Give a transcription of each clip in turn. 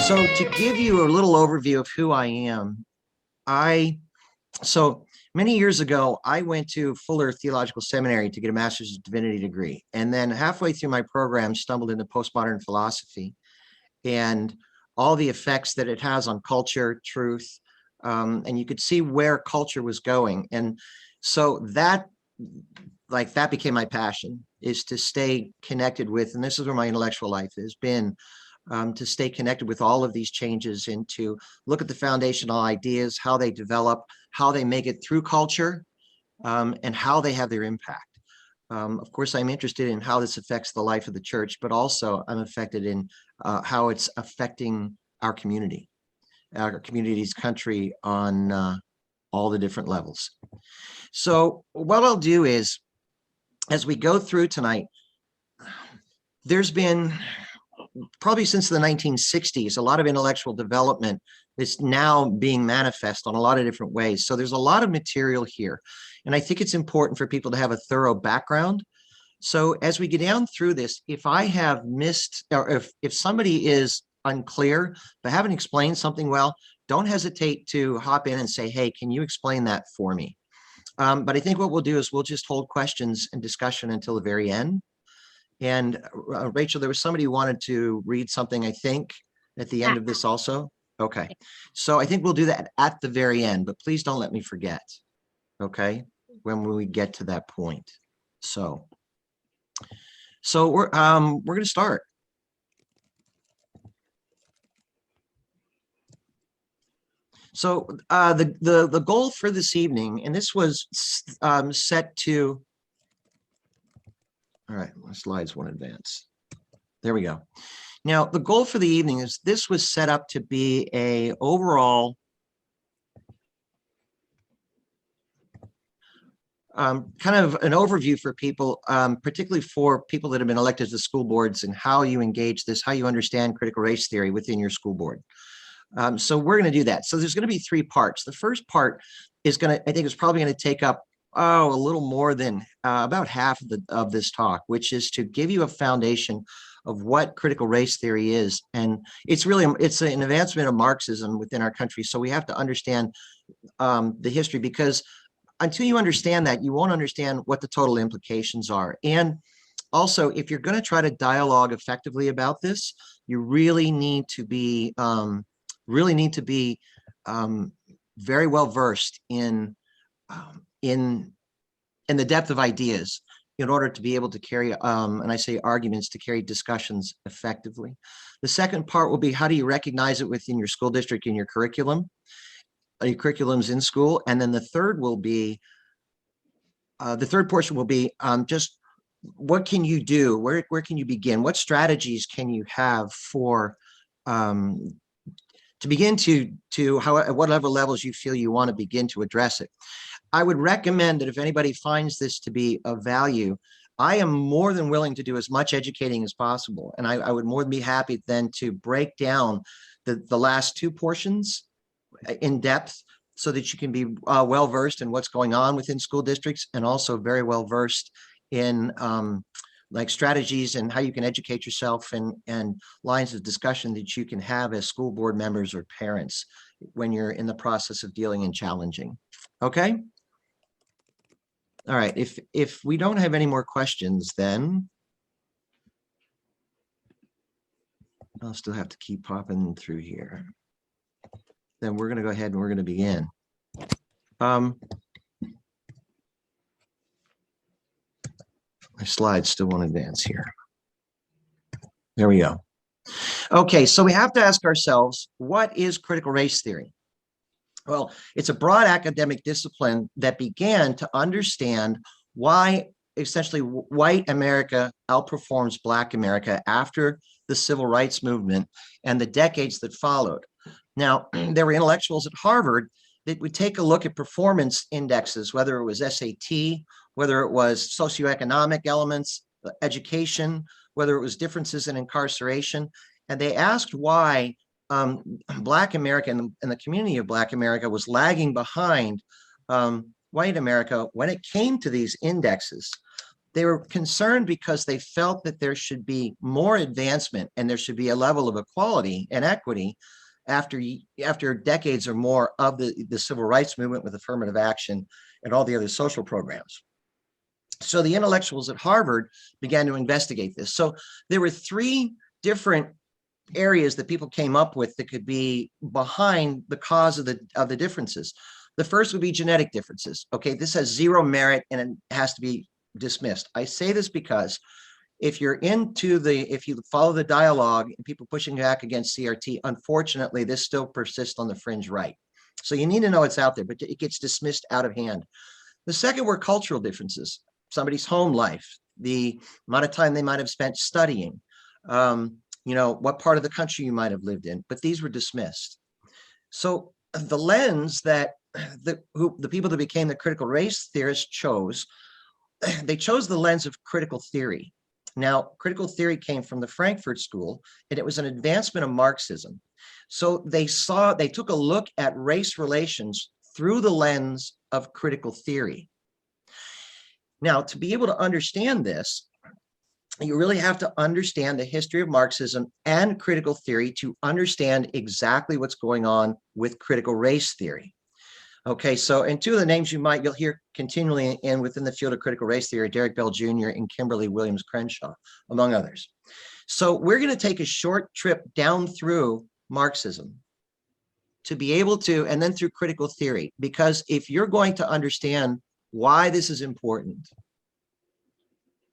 So to give you a little overview of who I am, so many years ago, I went to Fuller Theological Seminary to get a master's of divinity degree. And then halfway through my program, stumbled into postmodern philosophy and all the effects that it has on culture, truth. And you could see where culture was going. And so that became my passion, is to stay connected with, and this is where my intellectual life has been, to stay connected with all of these changes and to look at the foundational ideas, how they develop, how they make it through culture, and how they have their impact. Of course, I'm interested in how this affects the life of the church, but also I'm affected in how it's affecting our community's country on all the different levels. So what I'll do is, as we go through tonight, there's been probably since the 1960s, a lot of intellectual development is now being manifest on a lot of different ways. So there's a lot of material here. And I think it's important for people to have a thorough background. So as we get down through this, if I have missed, or if somebody is unclear, but haven't explained something well, don't hesitate to hop in and say, hey, can you explain that for me? But I think what we'll do is we'll just hold questions and discussion until the very end. And Rachel, there was somebody who wanted to read something, I think, at the end of this also. Okay. So I think we'll do that at the very end, but please don't let me forget. Okay. When we get to that point. So we're going to start. So the goal for this evening, and this was set to, all right, my slides won't advance. There we go. Now, the goal for the evening is this was set up to be a overall kind of an overview for people, particularly for people that have been elected to school boards, and how you engage this, how you understand critical race theory within your school board. So we're going to do that. So there's going to be three parts. The first part is going to, I think it's probably going to take up a little more than about half of this talk, which is to give you a foundation of what critical race theory is. And it's an advancement of Marxism within our country. So we have to understand the history, because until you understand that, you won't understand what the total implications are. And also, if you're going to try to dialogue effectively about this, you really need to be very well versed in the depth of ideas in order to be able to carry, and I say arguments, to carry discussions effectively. The second part will be, how do you recognize it within your school district and your curriculum, your curriculums in school? And then the third will be, the third portion will be just what can you do? Where can you begin? What strategies can you have for to begin to at whatever levels you feel you want to begin to address it? I would recommend that if anybody finds this to be of value, I am more than willing to do as much educating as possible. And I would more than be happy then to break down the last two portions in depth, so that you can be well versed in what's going on within school districts, and also very well versed in like strategies and how you can educate yourself, and lines of discussion that you can have as school board members or parents when you're in the process of dealing and challenging. Okay. All right. If we don't have any more questions, then I'll still have to keep popping through here. Then we're going to go ahead and we're going to begin. My slides still won't advance here. There we go. Okay, so we have to ask ourselves, what is critical race theory? Well, it's a broad academic discipline that began to understand why essentially white America outperforms Black America after the civil rights movement and the decades that followed. Now, there were intellectuals at Harvard that would take a look at performance indexes, whether it was SAT, whether it was socioeconomic elements, education, whether it was differences in incarceration. And they asked why Black America and the community of Black America was lagging behind white America when it came to these indexes. They were concerned because they felt that there should be more advancement and there should be a level of equality and equity after decades or more of the civil rights movement with affirmative action and all the other social programs. So the intellectuals at Harvard began to investigate this. So there were three different areas that people came up with that could be behind the cause of the differences. The first would be genetic differences. Okay, this has zero merit and it has to be dismissed. I say this because if you follow the dialogue and people pushing back against CRT, unfortunately, this still persists on the fringe right. So you need to know it's out there, but it gets dismissed out of hand. The second were cultural differences, somebody's home life, the amount of time they might have spent studying, what part of the country you might have lived in, but these were dismissed. So the lens that the people that became the critical race theorists chose, they chose the lens of critical theory. Now, critical theory came from the Frankfurt School, and it was an advancement of Marxism. So they took a look at race relations through the lens of critical theory. Now, to be able to understand this, you really have to understand the history of Marxism and critical theory to understand exactly what's going on with critical race theory. Okay, so and two of the names you'll hear continually within the field of critical race theory, Derek Bell Jr. and Kimberly Williams Crenshaw, among others. So we're going to take a short trip down through Marxism to be able to, and then through critical theory, because if you're going to understand why this is important,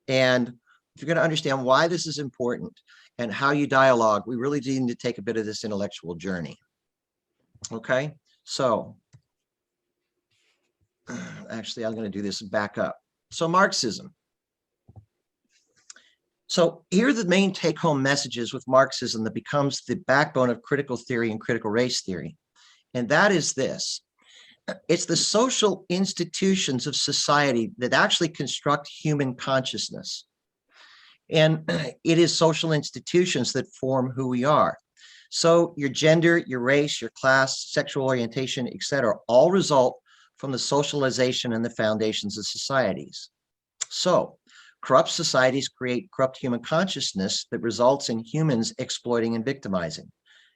and if you're going to understand why this is important and how you dialogue, we really do need to take a bit of this intellectual journey. Okay, so actually, I'm going to do this back up. So Marxism. So here are the main take-home messages with Marxism that becomes the backbone of critical theory and critical race theory. And that is this. It's the social institutions of society that actually construct human consciousness. And it is social institutions that form who we are. So your gender, your race, your class, sexual orientation, etc., all result from the socialization and the foundations of societies. So corrupt societies create corrupt human consciousness that results in humans exploiting and victimizing.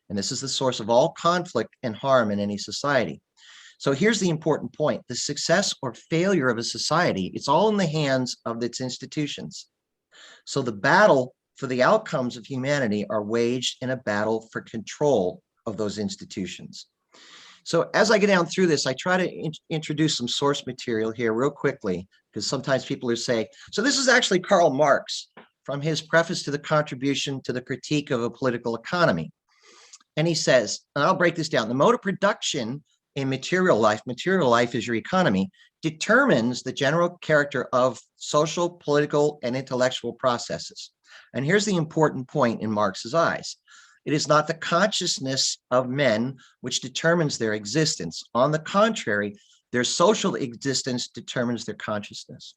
And this is the source of all conflict and harm in any society. So here's the important point. The success or failure of a society, it's all in the hands of its institutions. So the battle for the outcomes of humanity are waged in a battle for control of those institutions. So as I get down through this, I try to introduce some source material here real quickly, because sometimes people are saying, so this is actually Karl Marx from his preface to the Contribution to the Critique of a Political Economy. And he says, and I'll break this down, the mode of production in material life is your economy, determines the general character of social, political, and intellectual processes. And here's the important point in Marx's eyes. It is not the consciousness of men which determines their existence. On the contrary, their social existence determines their consciousness.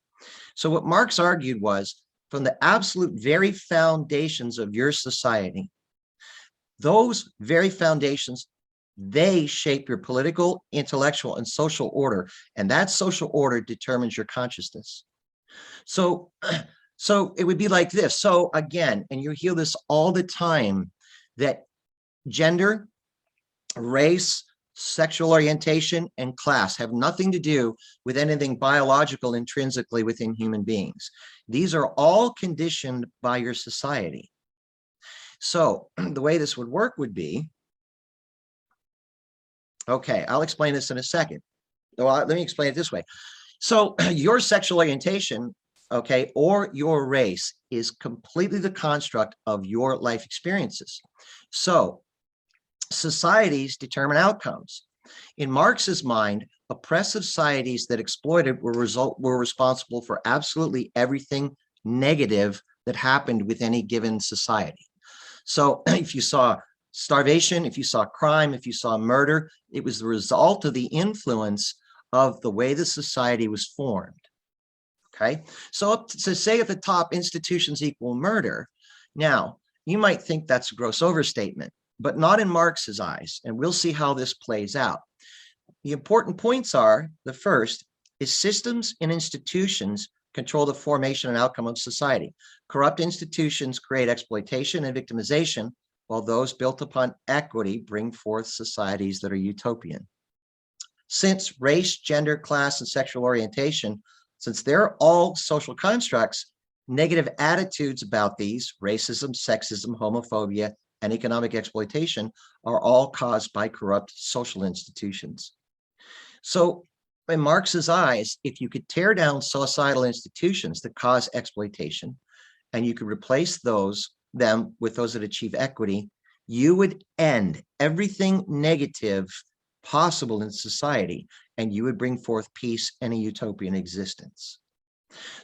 So what Marx argued was, from the absolute very foundations of your society, those very foundations, they shape your political, intellectual, and social order. And that social order determines your consciousness. So it would be like this. So again, and you hear this all the time, that gender, race, sexual orientation, and class have nothing to do with anything biological intrinsically within human beings. These are all conditioned by your society. So the way this would work would be, okay, I'll explain this in a second. Well, let me explain it this way. So your sexual orientation, okay, or your race is completely the construct of your life experiences. So societies determine outcomes. In Marx's mind, oppressive societies that exploited were responsible for absolutely everything negative that happened with any given society. So if you saw starvation, if you saw crime, if you saw murder, it was the result of the influence of the way the society was formed. Okay, so to say at the top, institutions equal murder. Now, you might think that's a gross overstatement, but not in Marx's eyes, and we'll see how this plays out. The important points are, the first is systems and institutions control the formation and outcome of society. Corrupt institutions create exploitation and victimization, while those built upon equity bring forth societies that are utopian. Since race, gender, class, and sexual orientation, since they're all social constructs, negative attitudes about these, racism, sexism, homophobia, and economic exploitation, are all caused by corrupt social institutions. So in Marx's eyes, if you could tear down societal institutions that cause exploitation, and you could replace them with those that achieve equity, you would end everything negative possible in society, and you would bring forth peace and a utopian existence.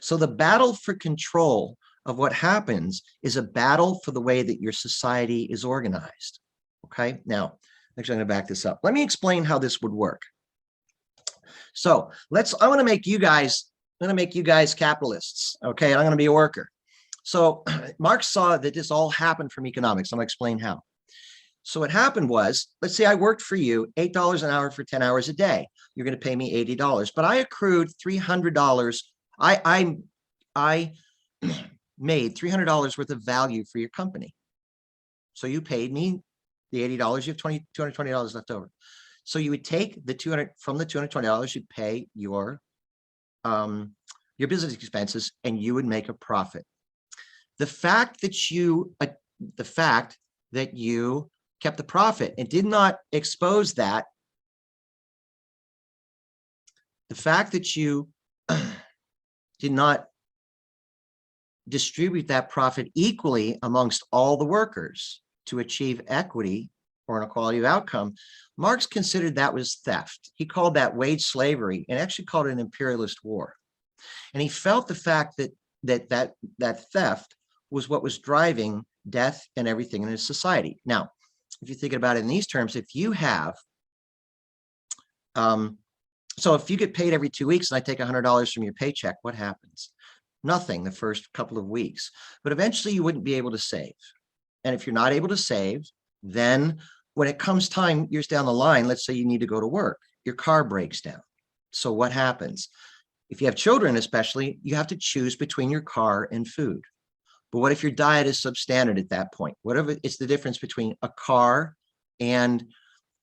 So the battle for control of what happens is a battle for the way that your society is organized. Okay, now, actually, I'm going to back this up. Let me explain how this would work. So I want to make you guys capitalists. Okay, and I'm going to be a worker. So Marx saw that this all happened from economics. I'm going to explain how. So what happened was, let's say I worked for you $8 an hour for 10 hours a day. You're going to pay me $80, but I accrued $300. I made $300 worth of value for your company. So you paid me the $80. You have $220 left over. So you would take the $200 from the $220, you'd pay your business expenses, and you would make a profit. The fact that you kept the profit and did not expose that, the fact that you did not distribute that profit equally amongst all the workers to achieve equity or an equality of outcome, Marx considered that was theft. He called that wage slavery and actually called it an imperialist war. And he felt the fact that theft was what was driving death and everything in his society. Now, if you think about it in these terms, if you have, so if you get paid every 2 weeks and I take $100 from your paycheck, what happens? Nothing the first couple of weeks, but eventually you wouldn't be able to save. And if you're not able to save, then when it comes time years down the line, let's say you need to go to work, your car breaks down. So what happens? If you have children, especially, you have to choose between your car and food. But what if your diet is substandard at that point? Whatever, it's the difference between a car and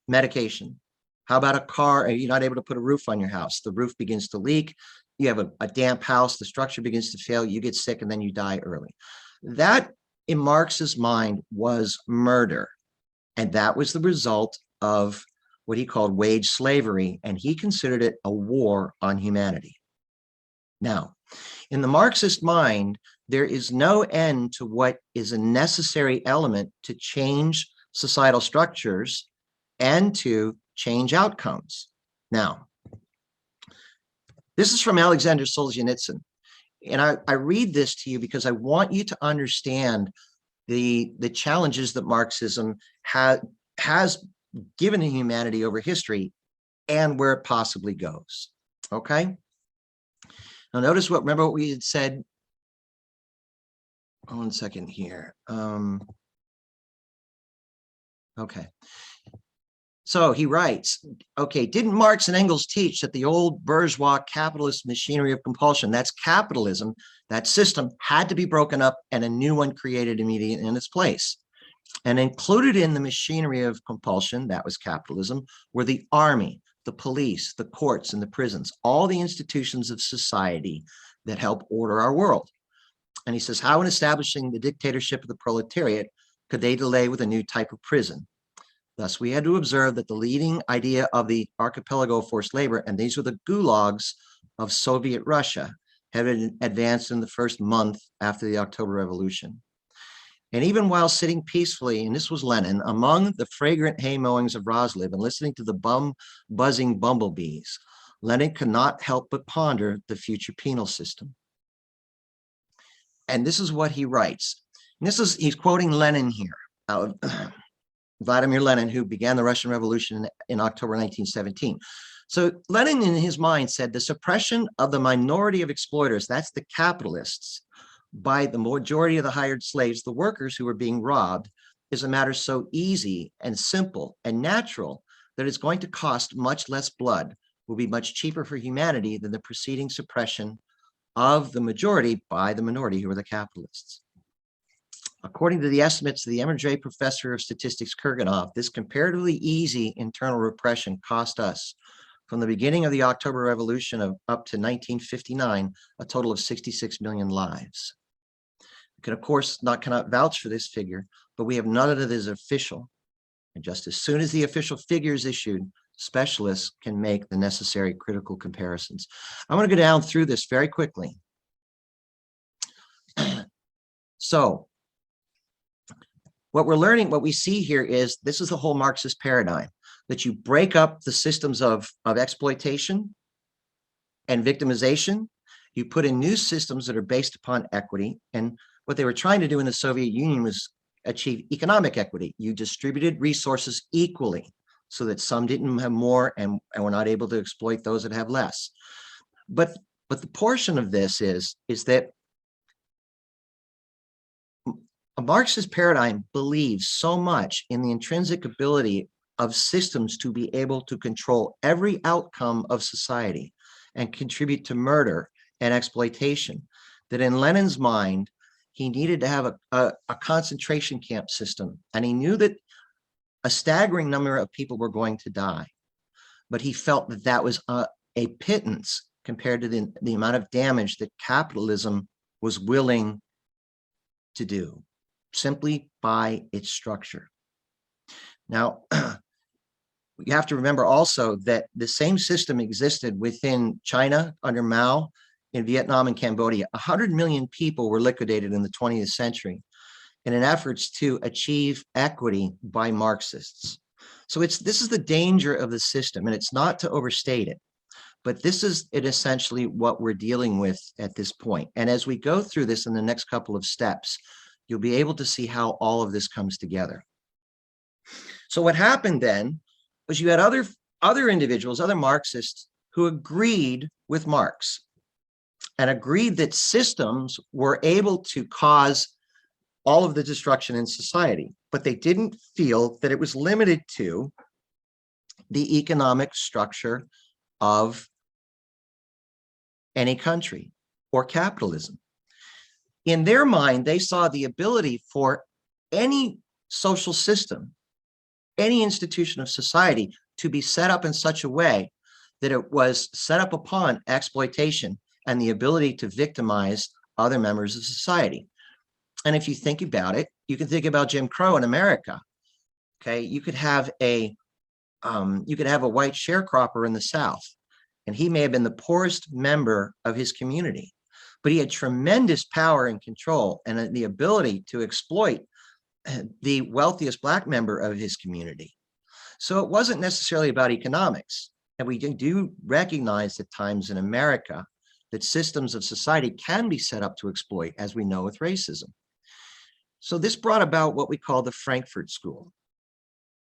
medication. How about a car? You're not able to put a roof on your house. The roof begins to leak. You have a damp house. The structure begins to fail. You get sick and then you die early. That, in Marx's mind, was murder. And that was the result of what he called wage slavery. And he considered it a war on humanity. Now, in the Marxist mind, there is no end to what is a necessary element to change societal structures and to change outcomes. Now, this is from Alexander Solzhenitsyn. And I read this to you because I want you to understand the challenges that Marxism has given to humanity over history and where it possibly goes. Okay? Now notice remember what we had said. 1 second here. Okay. So he writes, okay, didn't Marx and Engels teach that the old bourgeois capitalist machinery of compulsion, that's capitalism, that system had to be broken up and a new one created immediately in its place? And included in the machinery of compulsion, that was capitalism, were the army, the police, the courts, and the prisons, all the institutions of society that help order our world. And he says, how in establishing the dictatorship of the proletariat could they delay with a new type of prison? Thus, we had to observe that the leading idea of the archipelago of forced labor, and these were the gulags of Soviet Russia, had been advanced in the first month after the October Revolution. And even while sitting peacefully, and this was Lenin, among the fragrant hay mowings of Roslov and listening to the buzzing bumblebees, Lenin could not help but ponder the future penal system. And this is what he writes. And he's quoting Lenin here, Vladimir Lenin, who began the Russian Revolution in October 1917. So Lenin, in his mind, said the suppression of the minority of exploiters, that's the capitalists, by the majority of the hired slaves, the workers who were being robbed, is a matter so easy and simple and natural that it's going to cost much less blood, will be much cheaper for humanity than the preceding suppression of the majority by the minority, who are the capitalists. According to the estimates of the MJ professor of statistics Kurganov, this comparatively easy internal repression cost us, from the beginning of the October Revolution up to 1959, a total of 66 million lives. We can, of course, cannot vouch for this figure, but we have none of it as official. And just as soon as the official figure is issued, specialists can make the necessary critical comparisons. I'm going to go down through this very quickly. So, what we're learning, what we see here is this is the whole Marxist paradigm, that you break up the systems of exploitation and victimization. You put in new systems that are based upon equity. And what they were trying to do in the Soviet Union was achieve economic equity. You distributed resources equally so that some didn't have more and were not able to exploit those that have less. But the portion of this is that a Marxist paradigm believes so much in the intrinsic ability of systems to be able to control every outcome of society and contribute to murder and exploitation, that in Lenin's mind, he needed to have a concentration camp system. And he knew that a staggering number of people were going to die. But he felt that that was a pittance compared to the amount of damage that capitalism was willing to do, simply by its structure. Now, you have to remember also that the same system existed within China under Mao, in Vietnam and Cambodia. 100 million people were liquidated in the 20th century in an effort to achieve equity by Marxists. So this is the danger of the system, and it's not to overstate it, but this is essentially what we're dealing with at this point. And as we go through this in the next couple of steps, you'll be able to see how all of this comes together. So what happened then was you had other individuals, other Marxists, who agreed with Marx and agreed that systems were able to cause all of the destruction in society, but they didn't feel that it was limited to the economic structure of any country or capitalism. In their mind, they saw the ability for any social system, any institution of society, to be set up in such a way that it was set up upon exploitation and the ability to victimize other members of society. And if you think about it, you can think about Jim Crow in America. Okay, you could have a white sharecropper in the South, and he may have been the poorest member of his community, but he had tremendous power and control and the ability to exploit the wealthiest Black member of his community. So it wasn't necessarily about economics. And we do recognize at times in America that systems of society can be set up to exploit, as we know with racism. So this brought about what we call the Frankfurt School.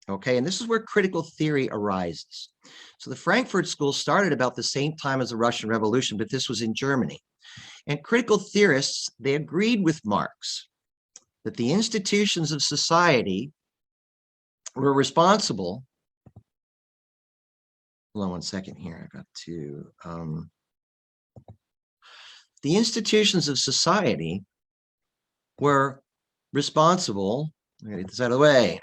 Okay, and this is where critical theory arises. So the Frankfurt School started about the same time as the Russian Revolution, but this was in Germany. And critical theorists, they agreed with Marx that the institutions of society were responsible. Hold on one second here. I got to. The institutions of society were responsible, I'm going to get this out of the way,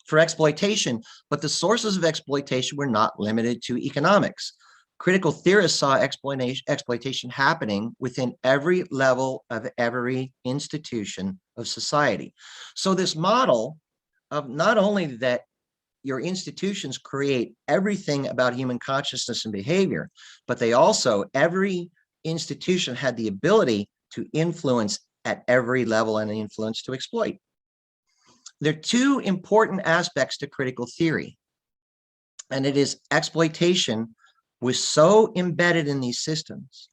for exploitation, but the sources of exploitation were not limited to economics. Critical theorists saw exploitation happening within every level of every institution of society. So this model of not only that your institutions create everything about human consciousness and behavior, but they also, every institution had the ability to influence at every level and influence to exploit. There are two important aspects to critical theory, and it is exploitation was so embedded in these systems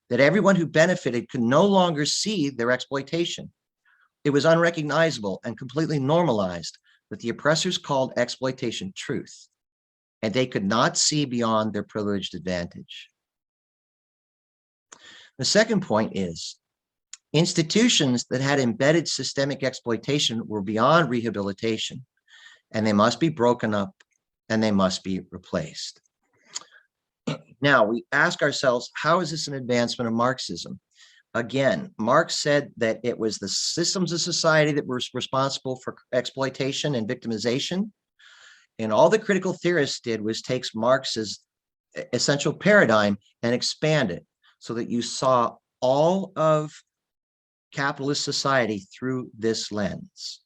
that everyone who benefited could no longer see their exploitation. It was unrecognizable and completely normalized that the oppressors called exploitation truth, and they could not see beyond their privileged advantage. The second point is institutions that had embedded systemic exploitation were beyond rehabilitation, and they must be broken up and they must be replaced. Now we ask ourselves, how is this an advancement of Marxism? Again, Marx said that it was the systems of society that were responsible for exploitation and victimization. And all the critical theorists did was take Marx's essential paradigm and expand it so that you saw all of capitalist society through this lens.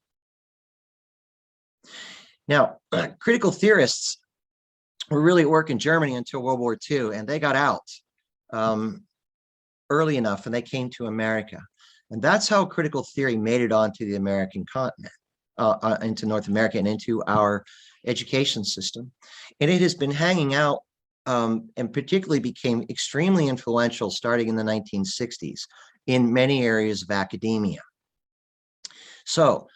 Now, critical theorists were really at work in Germany until World War II, and they got out early enough, and they came to America. And that's how critical theory made it onto the American continent, into North America and into our education system. And it has been hanging out and particularly became extremely influential starting in the 1960s in many areas of academia. So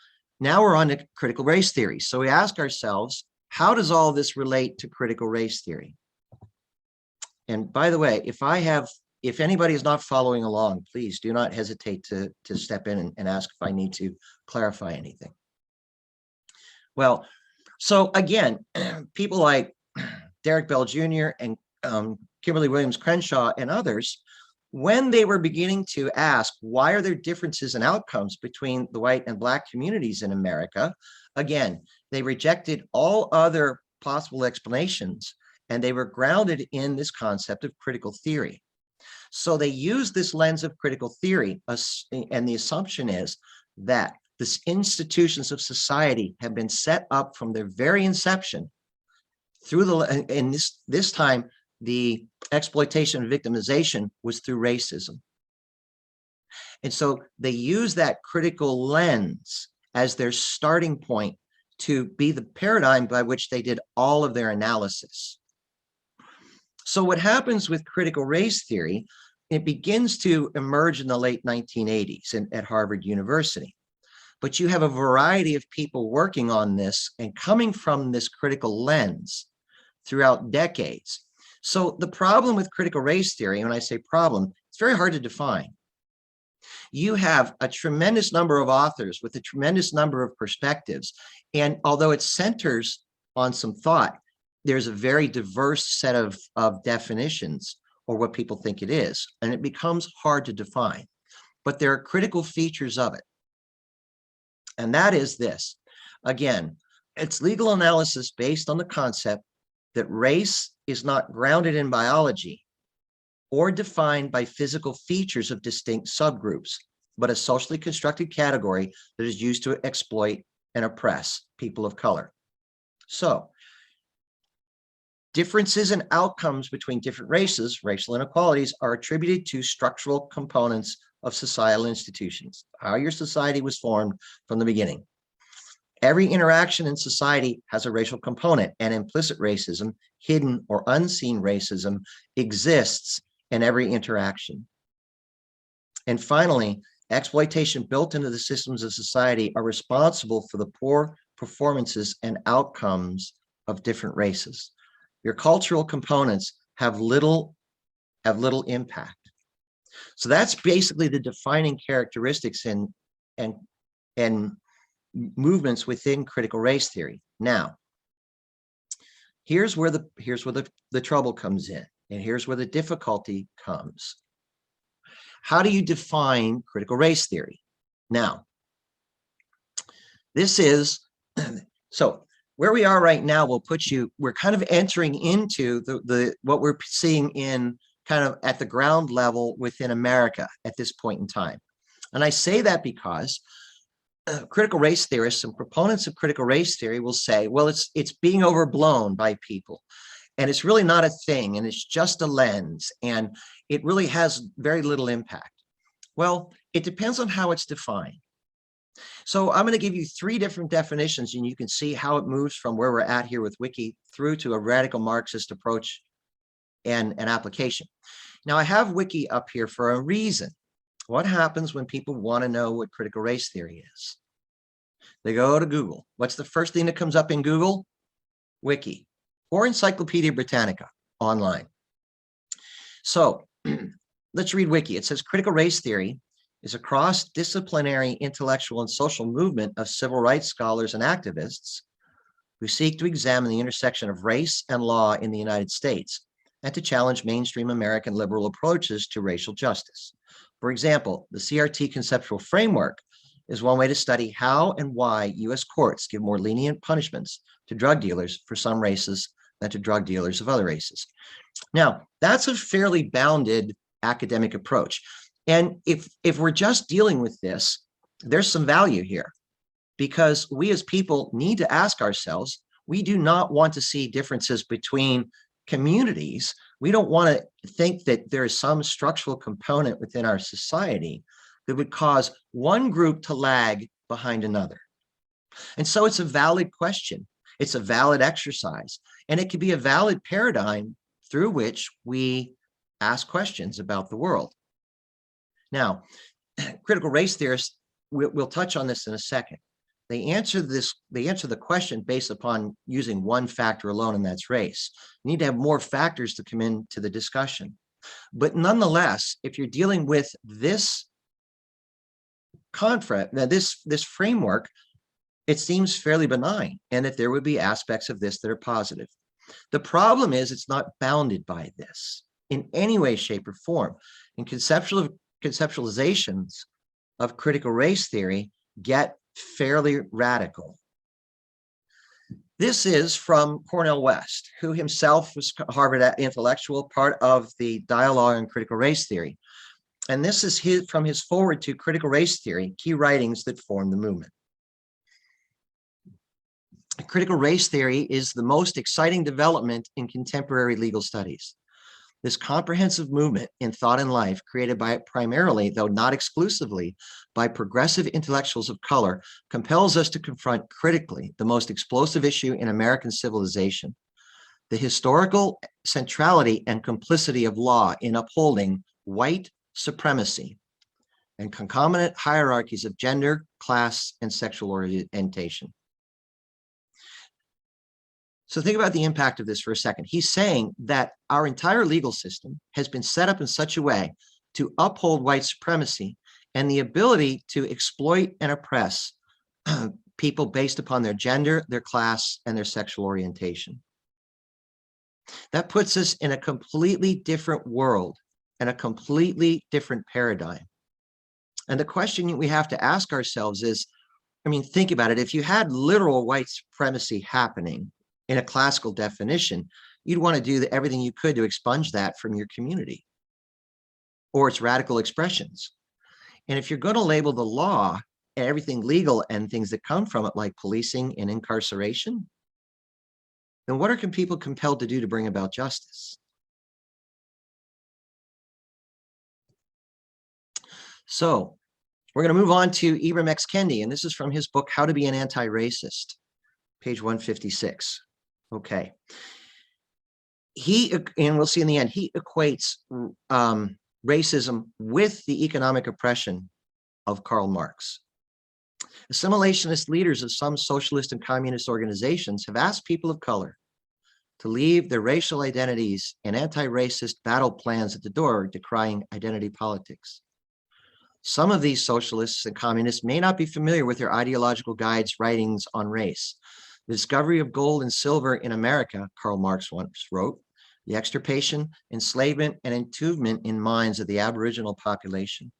now we're on to critical race theory. So we ask ourselves, how does all this relate to critical race theory? And by the way, if anybody is not following along, please do not hesitate to step in and ask if I need to clarify anything. Well, so again, people like Derek Bell Jr. and Kimberly Williams Crenshaw and others, when they were beginning to ask, why are there differences in outcomes between the white and black communities in America? Again, they rejected all other possible explanations, and they were grounded in this concept of critical theory. So they use this lens of critical theory, and the assumption is that the institutions of society have been set up from their very inception through the, and this time, the exploitation and victimization was through racism. And so they use that critical lens as their starting point to be the paradigm by which they did all of their analysis. So what happens with critical race theory, it begins to emerge in the late 1980s at Harvard University. But you have a variety of people working on this and coming from this critical lens throughout decades. So the problem with critical race theory, when I say problem, it's very hard to define. You have a tremendous number of authors with a tremendous number of perspectives. And although it centers on some thought, there's a very diverse set of definitions or what people think it is, and it becomes hard to define. But there are critical features of it. And that is this. Again, it's legal analysis based on the concept that race is not grounded in biology or defined by physical features of distinct subgroups, but a socially constructed category that is used to exploit and oppress people of color. So, differences in outcomes between different races, racial inequalities, are attributed to structural components of societal institutions, how your society was formed from the beginning. Every interaction in society has a racial component, and implicit racism, hidden or unseen racism, exists in every interaction. And finally, exploitation built into the systems of society are responsible for the poor performances and outcomes of different races. Your cultural components have little impact. So that's basically the defining characteristics and movements within critical race theory. Now, here's where the trouble comes in, and here's where the difficulty comes. How do you define critical race theory? Now, this is so where we are right now will put you, we're kind of entering into what we're seeing in kind of at the ground level within America at this point in time. And I say that because critical race theorists and proponents of critical race theory will say, well, it's being overblown by people, and it's really not a thing, and it's just a lens, and it really has very little impact. Well, it depends on how it's defined. So I'm going to give you 3 different definitions, and you can see how it moves from where we're at here with Wiki through to a radical Marxist approach and an application. Now, I have Wiki up here for a reason. What happens when people want to know what critical race theory is? They go to Google. What's the first thing that comes up in Google? Wiki or Encyclopedia Britannica online. So let's read Wiki. It says critical race theory is a cross-disciplinary intellectual and social movement of civil rights scholars and activists who seek to examine the intersection of race and law in the United States and to challenge mainstream American liberal approaches to racial justice. For example, the CRT conceptual framework is one way to study how and why U.S. courts give more lenient punishments to drug dealers for some races than to drug dealers of other races. Now, that's a fairly bounded academic approach. And if we're just dealing with this, there's some value here, because we as people need to ask ourselves, we do not want to see differences between communities. We don't want to think that there is some structural component within our society that would cause one group to lag behind another. And so it's a valid question. It's a valid exercise, and it can be a valid paradigm through which we ask questions about the world. Now, critical race theorists, we'll touch on this in a second. They answer the question based upon using one factor alone, and that's race. You need to have more factors to come into the discussion. But nonetheless, if you're dealing with this this framework, it seems fairly benign, and that there would be aspects of this that are positive. The problem is it's not bounded by this in any way, shape, or form. And conceptualizations of critical race theory get fairly radical. This is from Cornel West, who himself was a Harvard intellectual, part of the dialogue on critical race theory. And this is from his foreword to Critical Race Theory, Key Writings That Formed the Movement. Critical race theory is the most exciting development in contemporary legal studies. This comprehensive movement in thought and life, created by primarily, though not exclusively, by progressive intellectuals of color, compels us to confront critically the most explosive issue in American civilization: the historical centrality and complicity of law in upholding white supremacy and concomitant hierarchies of gender, class, and sexual orientation. So think about the impact of this for a second. He's saying that our entire legal system has been set up in such a way to uphold white supremacy and the ability to exploit and oppress people based upon their gender, their class, and their sexual orientation. That puts us in a completely different world and a completely different paradigm. And the question we have to ask ourselves is, I mean, think about it. If you had literal white supremacy happening in a classical definition, you'd want to do everything you could to expunge that from your community or its radical expressions. And if you're going to label the law and everything legal and things that come from it, like policing and incarceration, then what are people compelled to do to bring about justice? So we're going to move on to Ibram X. Kendi, and this is from his book, How to Be an Anti-Racist, page 156. Okay. And we'll see in the end, he equates racism with the economic oppression of Karl Marx. Assimilationist leaders of some socialist and communist organizations have asked people of color to leave their racial identities and anti-racist battle plans at the door, decrying identity politics. Some of these socialists and communists may not be familiar with their ideological guides' writings on race. The discovery of gold and silver in America, Karl Marx once wrote, the extirpation, enslavement, and entombment in mines of the Aboriginal population,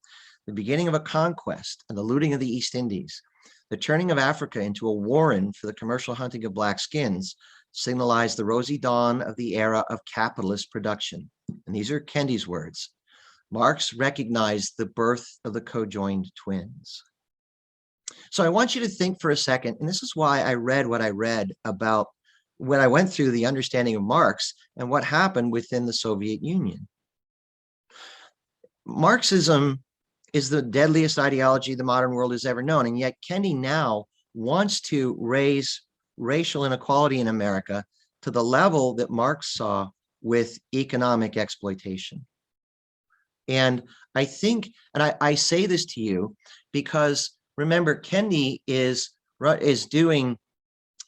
the beginning of a conquest and the looting of the East Indies, the turning of Africa into a warren for the commercial hunting of black skins, signalized the rosy dawn of the era of capitalist production. And these are Kendi's words. Marx recognized the birth of the cojoined twins. So I want you to think for a second, and this is why I read what I read about when I went through the understanding of Marx and what happened within the Soviet Union. Marxism is the deadliest ideology the modern world has ever known, and yet Kendi now wants to raise racial inequality in America to the level that Marx saw with economic exploitation. And I think, and I say this to you because remember, Kendi is doing,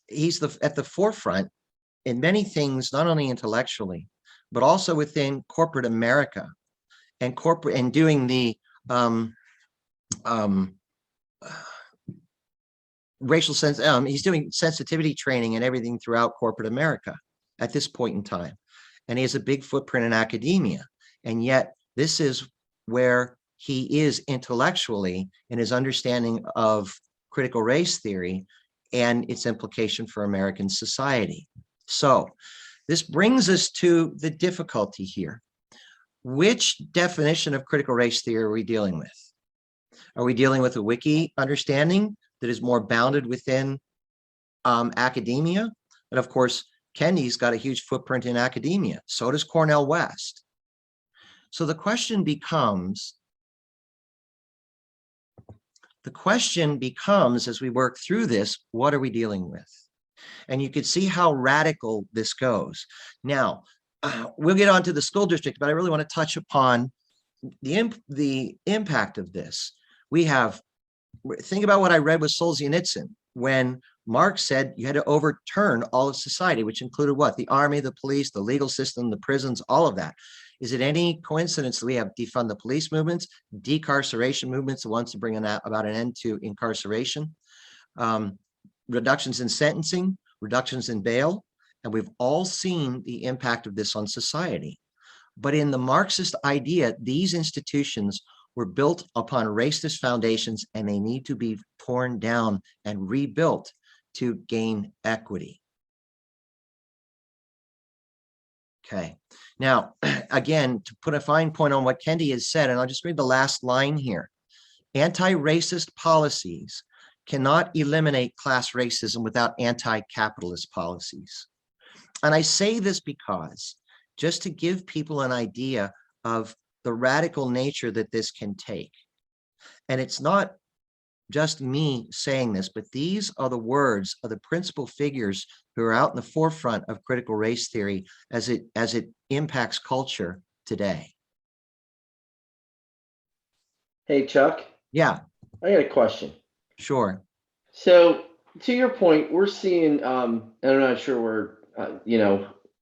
he's at the forefront in many things, not only intellectually, but also within corporate America and doing the racial sense. He's doing sensitivity training and everything throughout corporate America at this point in time. and he has a big footprint in academia. And yet this is where he is intellectually in his understanding of critical race theory and its implication for American society. So this brings us to the difficulty here. Which definition of critical race theory are we dealing with? Are we dealing with a wiki understanding that is more bounded within academia? And of course, Kendi's got a huge footprint in academia. So does Cornell West. So the question becomes, as we work through this, what are we dealing with? And you can see how radical this goes. Now, we'll get on to the school district, but I really want to touch upon the impact of this. Think about what I read with Solzhenitsyn when Marx said you had to overturn all of society, which included what? The army, the police, the legal system, the prisons, all of that. Is it any coincidence that we have defund the police movements, decarceration movements that wants to bring about an end to incarceration, reductions in sentencing, reductions in bail, and we've all seen the impact of this on society. But in the Marxist idea, these institutions were built upon racist foundations, and they need to be torn down and rebuilt to gain equity. Okay. Now, again, to put a fine point on what Kendi has said, and I'll just read the last line here. Anti-racist policies cannot eliminate class racism without anti-capitalist policies. And I say this because just to give people an idea of the radical nature that this can take. And it's not just me saying this, but these are the words of the principal figures who are out in the forefront of critical race theory as it impacts culture today. Hey, Chuck. Yeah. I got a question. Sure. So to your point, we're seeing, I'm not sure where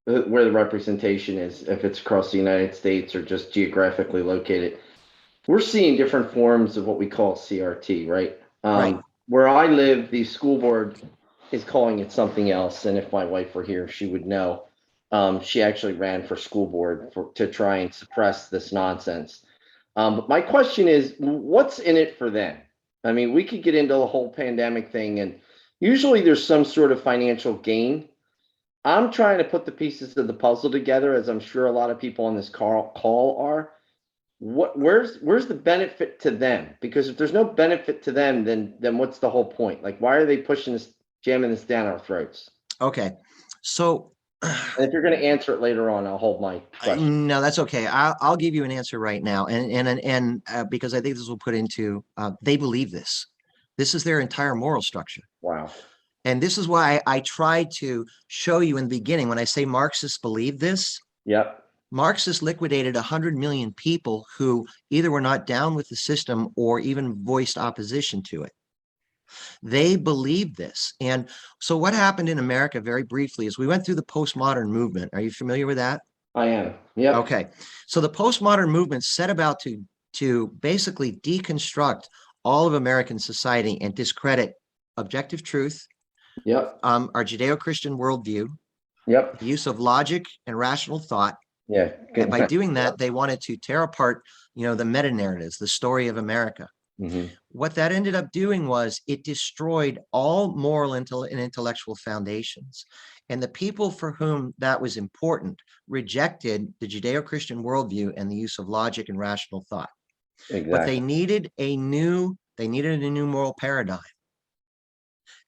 the representation is, if it's across the United States or just geographically located. We're seeing different forms of what we call CRT, right? Right. Where I live, the school board is calling it something else. And if my wife were here, she would know. She actually ran for school board to try and suppress this nonsense. But my question is, what's in it for them? I mean, we could get into the whole pandemic thing, and usually there's some sort of financial gain. I'm trying to put the pieces of the puzzle together, as I'm sure a lot of people on this call are. Where's the benefit to them? Because if there's no benefit to them, then what's the whole point? Like, why are they pushing this, jamming this down our throats? Okay. So and if you're going to answer it later on, I'll hold my question. No, that's okay. I'll give you an answer right now. And because I think this will put into, they believe this. This is their entire moral structure. Wow. And this is why I tried to show you in the beginning, when I say Marxists believe this. Yep. Marxists liquidated 100 million people who either were not down with the system or even voiced opposition to it. They believed this. And so what happened in America, very briefly, is we went through the postmodern movement. Are you familiar with that? I am. Yep. Okay. So the postmodern movement set about to basically deconstruct all of American society and discredit objective truth, yep, our Judeo-Christian worldview, yep, the use of logic and rational thought. Yeah. And by doing that, they wanted to tear apart, the meta-narratives, the story of America. Mm-hmm. What that ended up doing was it destroyed all moral and intellectual foundations. And the people for whom that was important rejected the Judeo-Christian worldview and the use of logic and rational thought. Exactly. But they needed a new moral paradigm.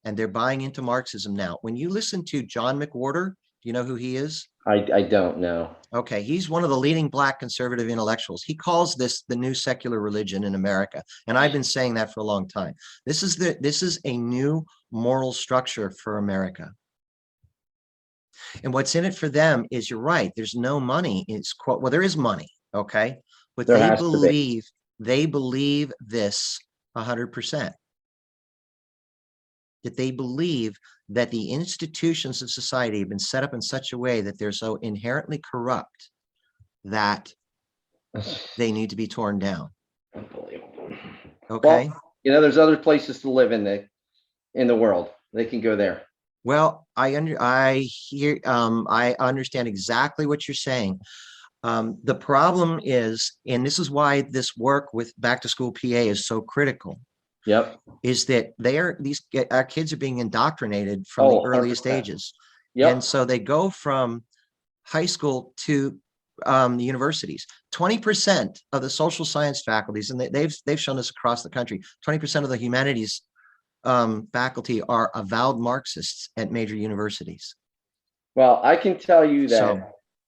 And they're buying into Marxism now. When you listen to John McWhorter, do you know who he is? I don't know. Okay, he's one of the leading Black conservative intellectuals. He calls this the new secular religion in America, and I've been saying that for a long time. This is a new moral structure for America, and what's in it for them is, you're right, there's no money. Well, there is money, okay, but they believe this 100%. That they believe that the institutions of society have been set up in such a way that they're so inherently corrupt that they need to be torn down. Unbelievable. Okay. Well, there's other places to live in the world. They can go there. Well, I understand exactly what you're saying. The problem is, and this is why this work with back to school PA is so critical, Yep. is that our kids are being indoctrinated from Oh, the 100%. earliest ages. And Yep. so they go from high school to the universities. 20% of the social science faculties, and they've shown this across the country, 20% of the humanities faculty are avowed Marxists at major universities. Well, I can tell you So,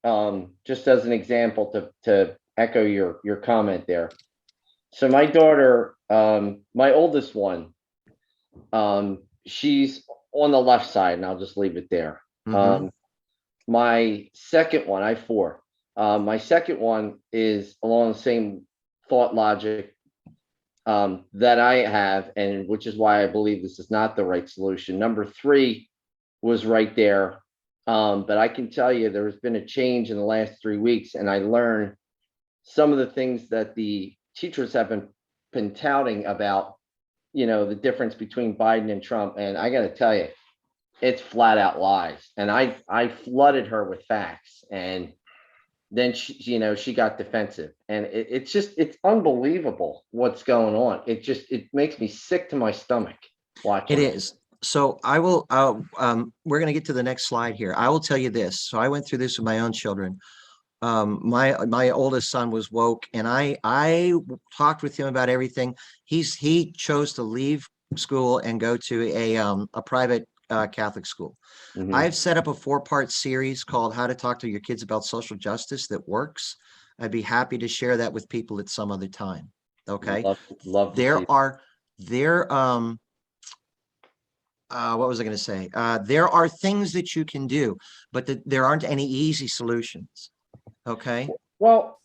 that, just as an example to echo your comment there. So my daughter, my oldest one, she's on the left side, and I'll just leave it there. mhm. My second one, I have four. My second one is along the same thought logic that I have, and which is why I believe this is not the right solution. Number three was right there. But I can tell you there's been a change in the last 3 weeks, and I learned some of the things that the teachers have been touting about, the difference between Biden and Trump. And I got to tell you, it's flat out lies. And I flooded her with facts, and then she got defensive, and it's unbelievable what's going on. It makes me sick to my stomach It watching it. is. So we're going to get to the next slide here. I will tell you this. So I went through this with my own children. My oldest son was woke, and I talked with him about everything. He chose to leave school and go to a private Catholic school. Mhm. I've set up a 4-part series called How to Talk to Your Kids About Social Justice that works. I'd be happy to share that with people at some other time. Okay. Love to see. There are there what was I going to say? There are things that you can do, but there aren't any easy solutions. Okay. Well,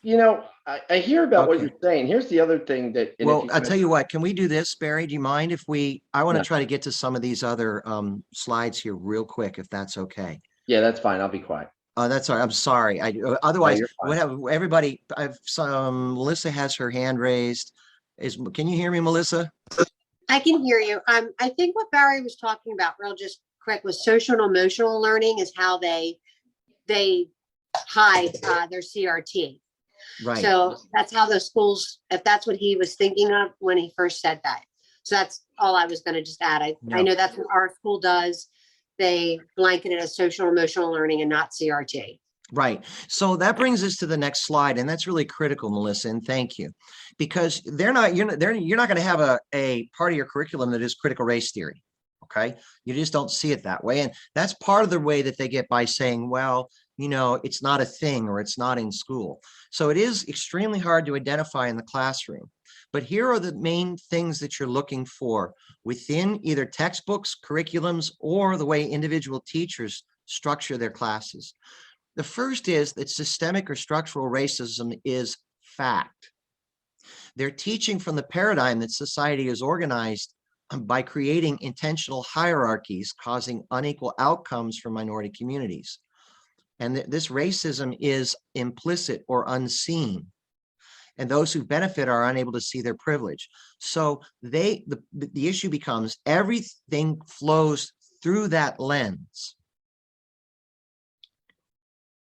I hear about what you're Okay. saying. Here's the other thing that, and if Well, you I'll guys, tell you what, can we do this, Barry? Do you mind if I want to no, try to get to some of these other slides here real quick, if that's okay. yeah, that's fine. I'll be quiet. That's all right. I'm sorry. No, Otherwise, you're what fine. have everybody? I've some. Melissa has her hand raised. Can you hear me, Melissa? I can hear you. I think what Barry was talking about, real just quick, was social and emotional learning is how they hide their CRT. Right. So that's how the schools, if that's what he was thinking of when he first said that. So that's all I was going to just add. I No. know that's what our school does. They blanket it as social emotional learning and not CRT. Right. So that brings us to the next slide, and that's really critical, Melissa, and thank you, because you're not going to have a part of your curriculum that is critical race theory. Okay. You just don't see it that way. And that's part of the way that they get by saying, well, it's not a thing or it's not in school. So it is extremely hard to identify in the classroom. But here are the main things that you're looking for within either textbooks, curriculums, or the way individual teachers structure their classes. The first is that systemic or structural racism is fact. They're teaching from the paradigm that society is organized by creating intentional hierarchies, causing unequal outcomes for minority communities. And this racism is implicit or unseen. And those who benefit are unable to see their privilege. So the issue becomes everything flows through that lens.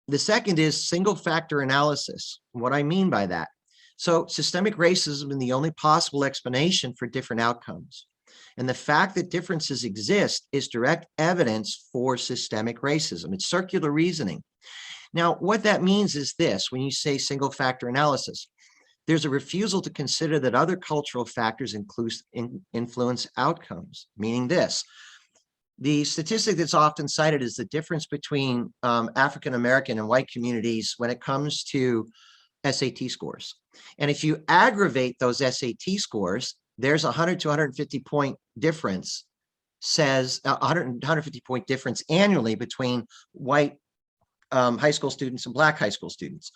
The second is single factor analysis. What I mean by that. So systemic racism is the only possible explanation for different outcomes. And the fact that differences exist is direct evidence for systemic racism. It's circular reasoning. Now, what that means is this: when you say single factor analysis, there's a refusal to consider that other cultural factors influence outcomes, meaning this. The statistic that's often cited is the difference between African-American and white communities when it comes to SAT scores. And if you aggravate those SAT scores, there's a 100 to 150 point difference, says 150 point difference annually between white high school students and black high school students.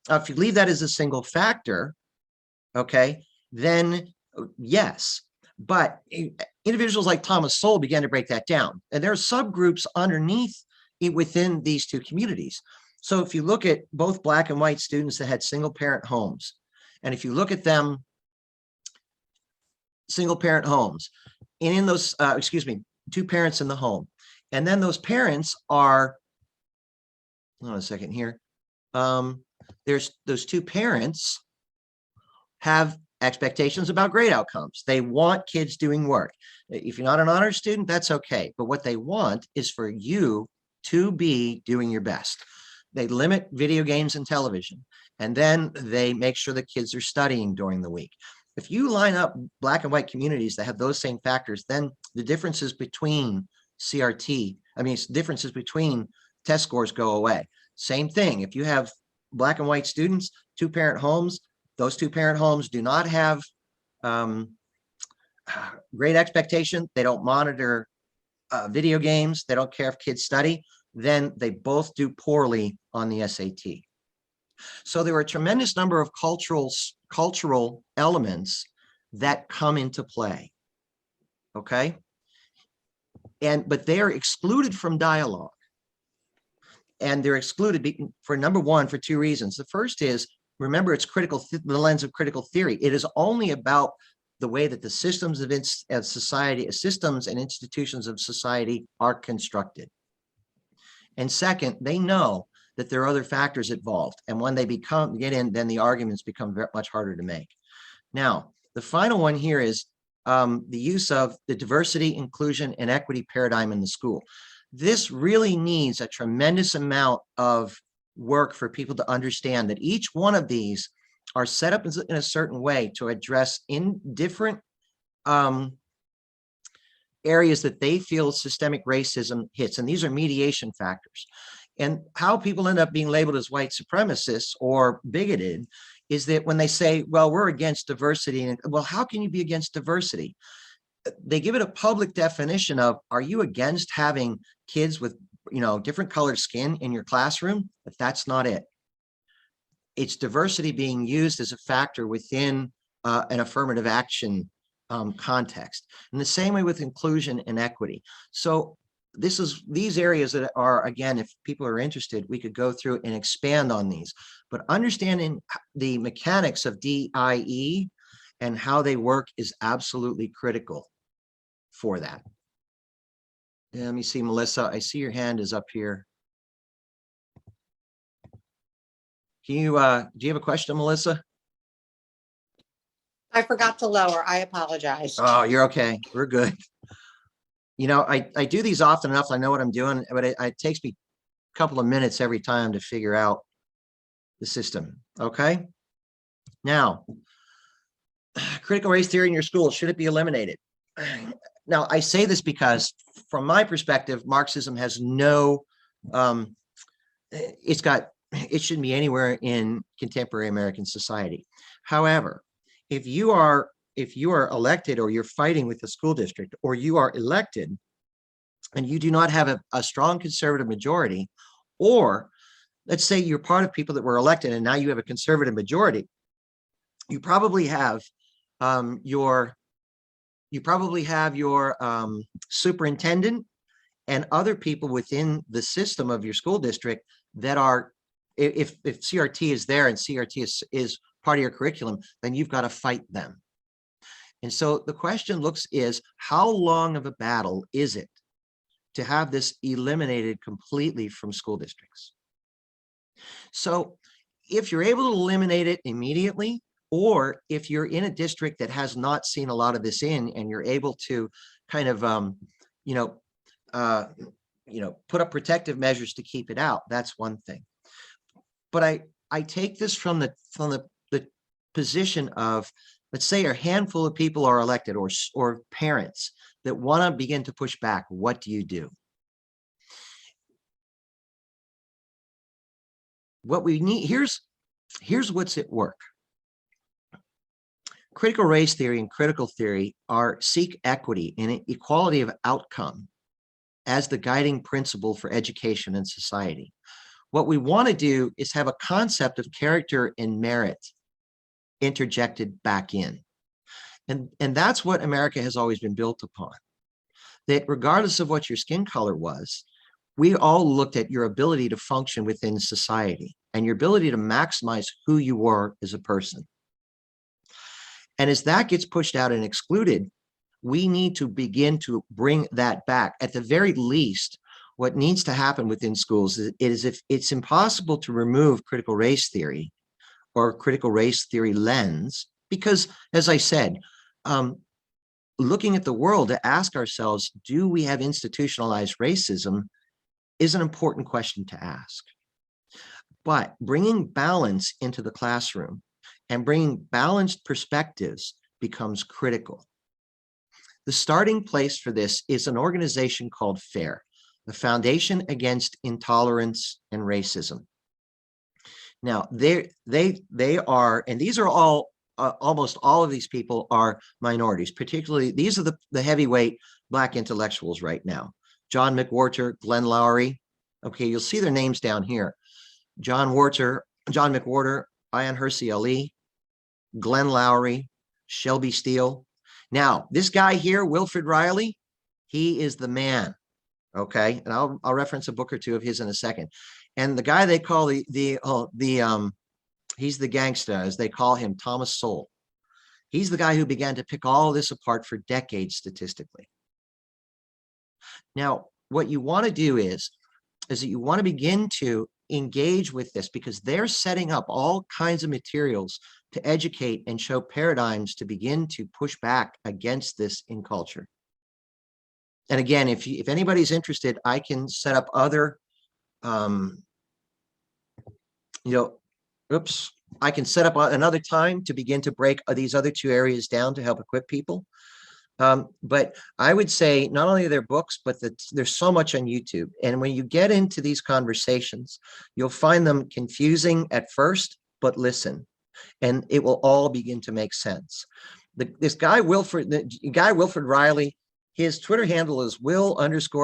If you leave that as a single factor, okay, then yes. But individuals like Thomas Sowell began to break that down. And there are subgroups underneath within these two communities. So if you look at both black and white students that had single parent homes, and if you look at them, single parent homes, and in those, two parents in the home, And then those parents are, hold on a second here. There's those two parents have expectations about grade outcomes. They want kids doing work. If you're not an honor student, that's okay. But what they want is for you to be doing your best. They limit video games and television, and then they make sure the kids are studying during the week. If you line up black and white communities that have those same factors, then the differences between differences between test scores go away. Same thing. If you have black and white students, two-parent homes, those two-parent homes do not have great expectation. They don't monitor video games. They don't care if kids study. Then they both do poorly on the SAT. So there are a tremendous number of cultural elements that come into play. Okay. But they are excluded from dialogue. And they're excluded for number one, for two reasons. The first is, remember, it's the lens of critical theory. It is only about the way that the systems of society, systems and institutions of society are constructed. And second, they know that there are other factors involved. And when they get in, then the arguments become much harder to make. Now, the final one here is the use of the diversity, inclusion, and equity paradigm in the school. This really needs a tremendous amount of work for people to understand that each one of these are set up in a certain way to address in different areas that they feel systemic racism hits. And these are mediation factors. And how people end up being labeled as white supremacists or bigoted is that when they say, well, we're against diversity, and well, how can you be against diversity? They give it a public definition of, are you against having kids with, different colored skin in your classroom? But that's not it. It's diversity being used as a factor within an affirmative action context. In the same way with inclusion and equity. So these areas that are, again, if people are interested, we could go through and expand on these, but understanding the mechanics of DIE and how they work is absolutely critical for that. Let me see, Melissa, I see your hand is up here. Can you, do you have a question, Melissa? I forgot to lower. I apologize. Oh, you're okay. We're good. I do these often enough. I know what I'm doing, but it takes me a couple of minutes every time to figure out the system. Okay. Now, critical race theory in your school, should it be eliminated? Now, I say this because from my perspective, Marxism has no, it shouldn't be anywhere in contemporary American society. However, if you are elected, or you're fighting with the school district, or you are elected and you do not have a strong conservative majority, or let's say you're part of people that were elected and now you have a conservative majority, you probably have your superintendent and other people within the system of your school district that are, if CRT is there and CRT is part of your curriculum, then you've got to fight them. And so the question is, how long of a battle is it to have this eliminated completely from school districts? So if you're able to eliminate it immediately, or if you're in a district that has not seen a lot of this and you're able to kind of, put up protective measures to keep it out, that's one thing. But I take this from the position of, let's say a handful of people are elected, or parents that want to begin to push back. What do you do? What we need, here's what's at work. Critical race theory and critical theory seek equity and equality of outcome as the guiding principle for education and society. What we want to do is have a concept of character and merit interjected back in. And that's what America has always been built upon. That regardless of what your skin color was, we all looked at your ability to function within society and your ability to maximize who you were as a person. And as that gets pushed out and excluded, we need to begin to bring that back. At the very least, what needs to happen within schools is if it's impossible to remove critical race theory or critical race theory lens, because as I said, looking at the world to ask ourselves, do we have institutionalized racism, is an important question to ask. But bringing balance into the classroom and bringing balanced perspectives becomes critical. The starting place for this is an organization called FAIR, the Foundation Against Intolerance and Racism. Now, they are, and these are all, almost all of these people are minorities, particularly, these are the heavyweight Black intellectuals right now. John McWhorter, Glenn Loury. Okay, you'll see their names down here. John McWhorter, Ayaan Hirsi Ali, Glenn Loury, Shelby Steele. Now, this guy here, Wilfred Riley, he is the man. Okay, and I'll reference a book or two of his in a second. And the guy they call he's the gangsta, as they call him, Thomas Sowell. He's the guy who began to pick all this apart for decades statistically. Now, what you want to do is that you want to begin to engage with this, because they're setting up all kinds of materials to educate and show paradigms to begin to push back against this in culture. And again, if anybody's interested, I can set up other, I can set up another time to begin to break these other two areas down to help equip people. But I would say not only are there books, but there's so much on YouTube. And when you get into these conversations, you'll find them confusing at first, but listen, and it will all begin to make sense. This guy, Wilfred Riley, his Twitter handle is Will_Da_Beast,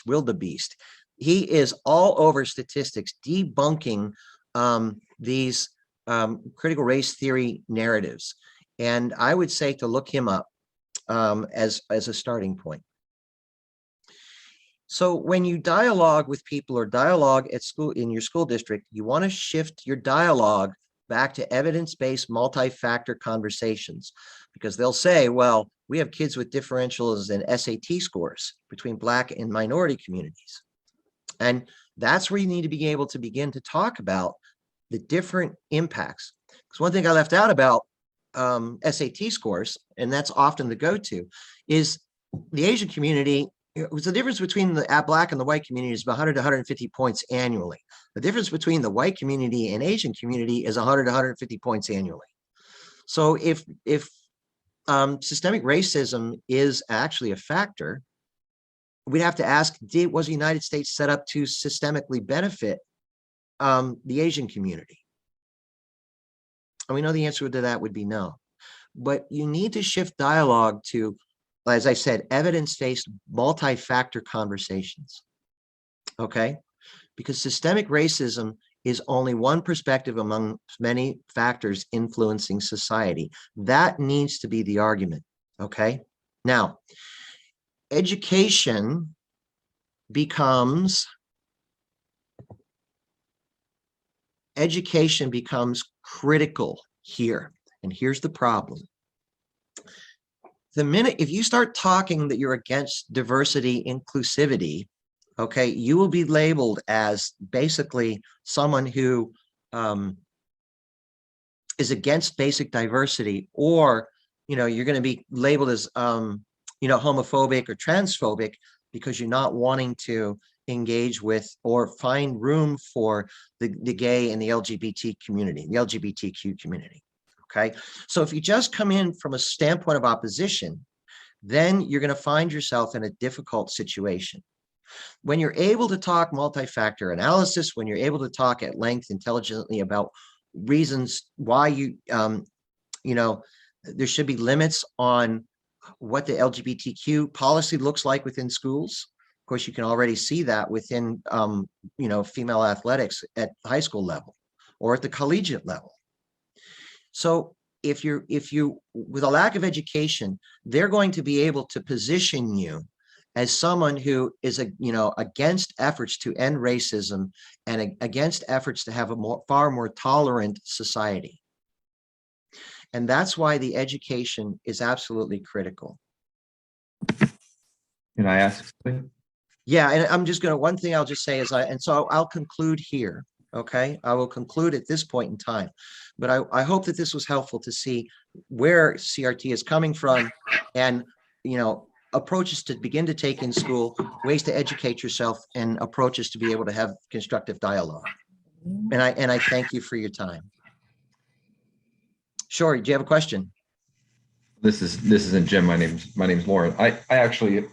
Will the Beast. He is all over statistics, debunking these critical race theory narratives. And I would say to look him up as a starting point. So when you dialogue with people or dialogue at school, in your school district, you want to shift your dialogue back to evidence-based multi-factor conversations, because they'll say, well, we have kids with differentials in SAT scores between Black and minority communities. And that's where you need to be able to begin to talk about the different impacts. Because one thing I left out about SAT scores, and that's often the go-to, is the Asian community. It was the difference between the Black and the white community is 100 to 150 points annually. The difference between the white community and Asian community is 100 to 150 points annually. So if systemic racism is actually a factor, we'd have to ask, was the United States set up to systemically benefit the Asian community? And we know the answer to that would be no. But you need to shift dialogue to, as I said, evidence-based multi-factor conversations, okay? Because systemic racism is only one perspective among many factors influencing society. That needs to be the argument, okay? Now, education becomes critical here. And here's the problem. The minute, if you start talking that you're against diversity, inclusivity, okay, you will be labeled as basically someone who is against basic diversity, or, you're going to be labeled as, homophobic or transphobic because you're not wanting to engage with or find room for the gay and the LGBTQ community. Okay, so if you just come in from a standpoint of opposition, then you're going to find yourself in a difficult situation. When you're able to talk multi-factor analysis, when you're able to talk at length intelligently about reasons why there should be limits on what the LGBTQ policy looks like within schools. Of course, you can already see that within, female athletics at high school level or at the collegiate level. So if you, with a lack of education, they're going to be able to position you as someone who is, against efforts to end racism and against efforts to have a far more tolerant society. And that's why the education is absolutely critical. Can I ask something? Yeah, and I'm just one thing I'll just say is I'll conclude here. Okay, I will conclude at this point in time, but I hope that this was helpful to see where CRT is coming from, and approaches to begin to take in school, ways to educate yourself, and approaches to be able to have constructive dialogue. And I thank you for your time. Sure, do you have a question? This isn't Jim. My name's Lauren. I actually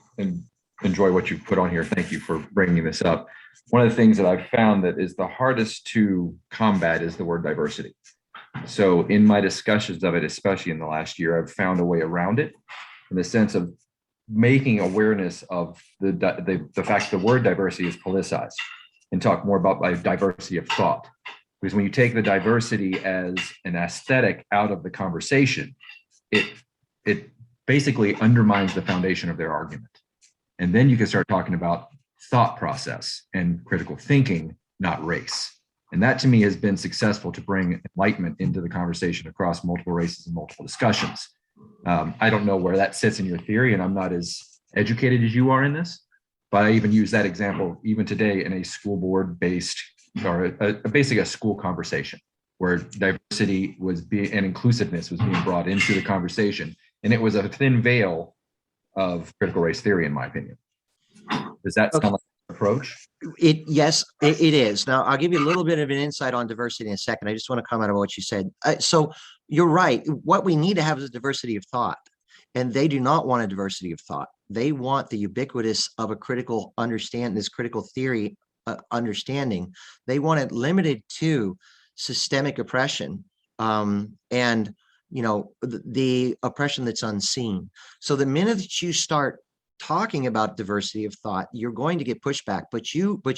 enjoy what you put on here. Thank you for bringing this up. One of the things that I've found that is the hardest to combat is the word diversity. So in my discussions of it, especially in the last year, I've found a way around it in the sense of making awareness of the fact the word diversity is politicized, and talk more about diversity of thought. Because when you take the diversity as an aesthetic out of the conversation, it basically undermines the foundation of their argument. And then you can start talking about thought process and critical thinking, not race. And that to me has been successful to bring enlightenment into the conversation across multiple races and multiple discussions. I don't know where that sits in your theory, and I'm not as educated as you are in this, but I even use that example even today in a school board based, or basically a school conversation where diversity and inclusiveness was being brought into the conversation. And it was a thin veil of critical race theory, in my opinion. Does that sound like an approach? Yes, it is. Now, I'll give you a little bit of an insight on diversity in a second. I just want to comment on what you said. So you're right. What we need to have is a diversity of thought. And they do not want a diversity of thought. They want the ubiquitous of a critical this critical theory understanding. They want it limited to systemic oppression, and the oppression that's unseen. So the minute that you start talking about diversity of thought, you're going to get pushback. But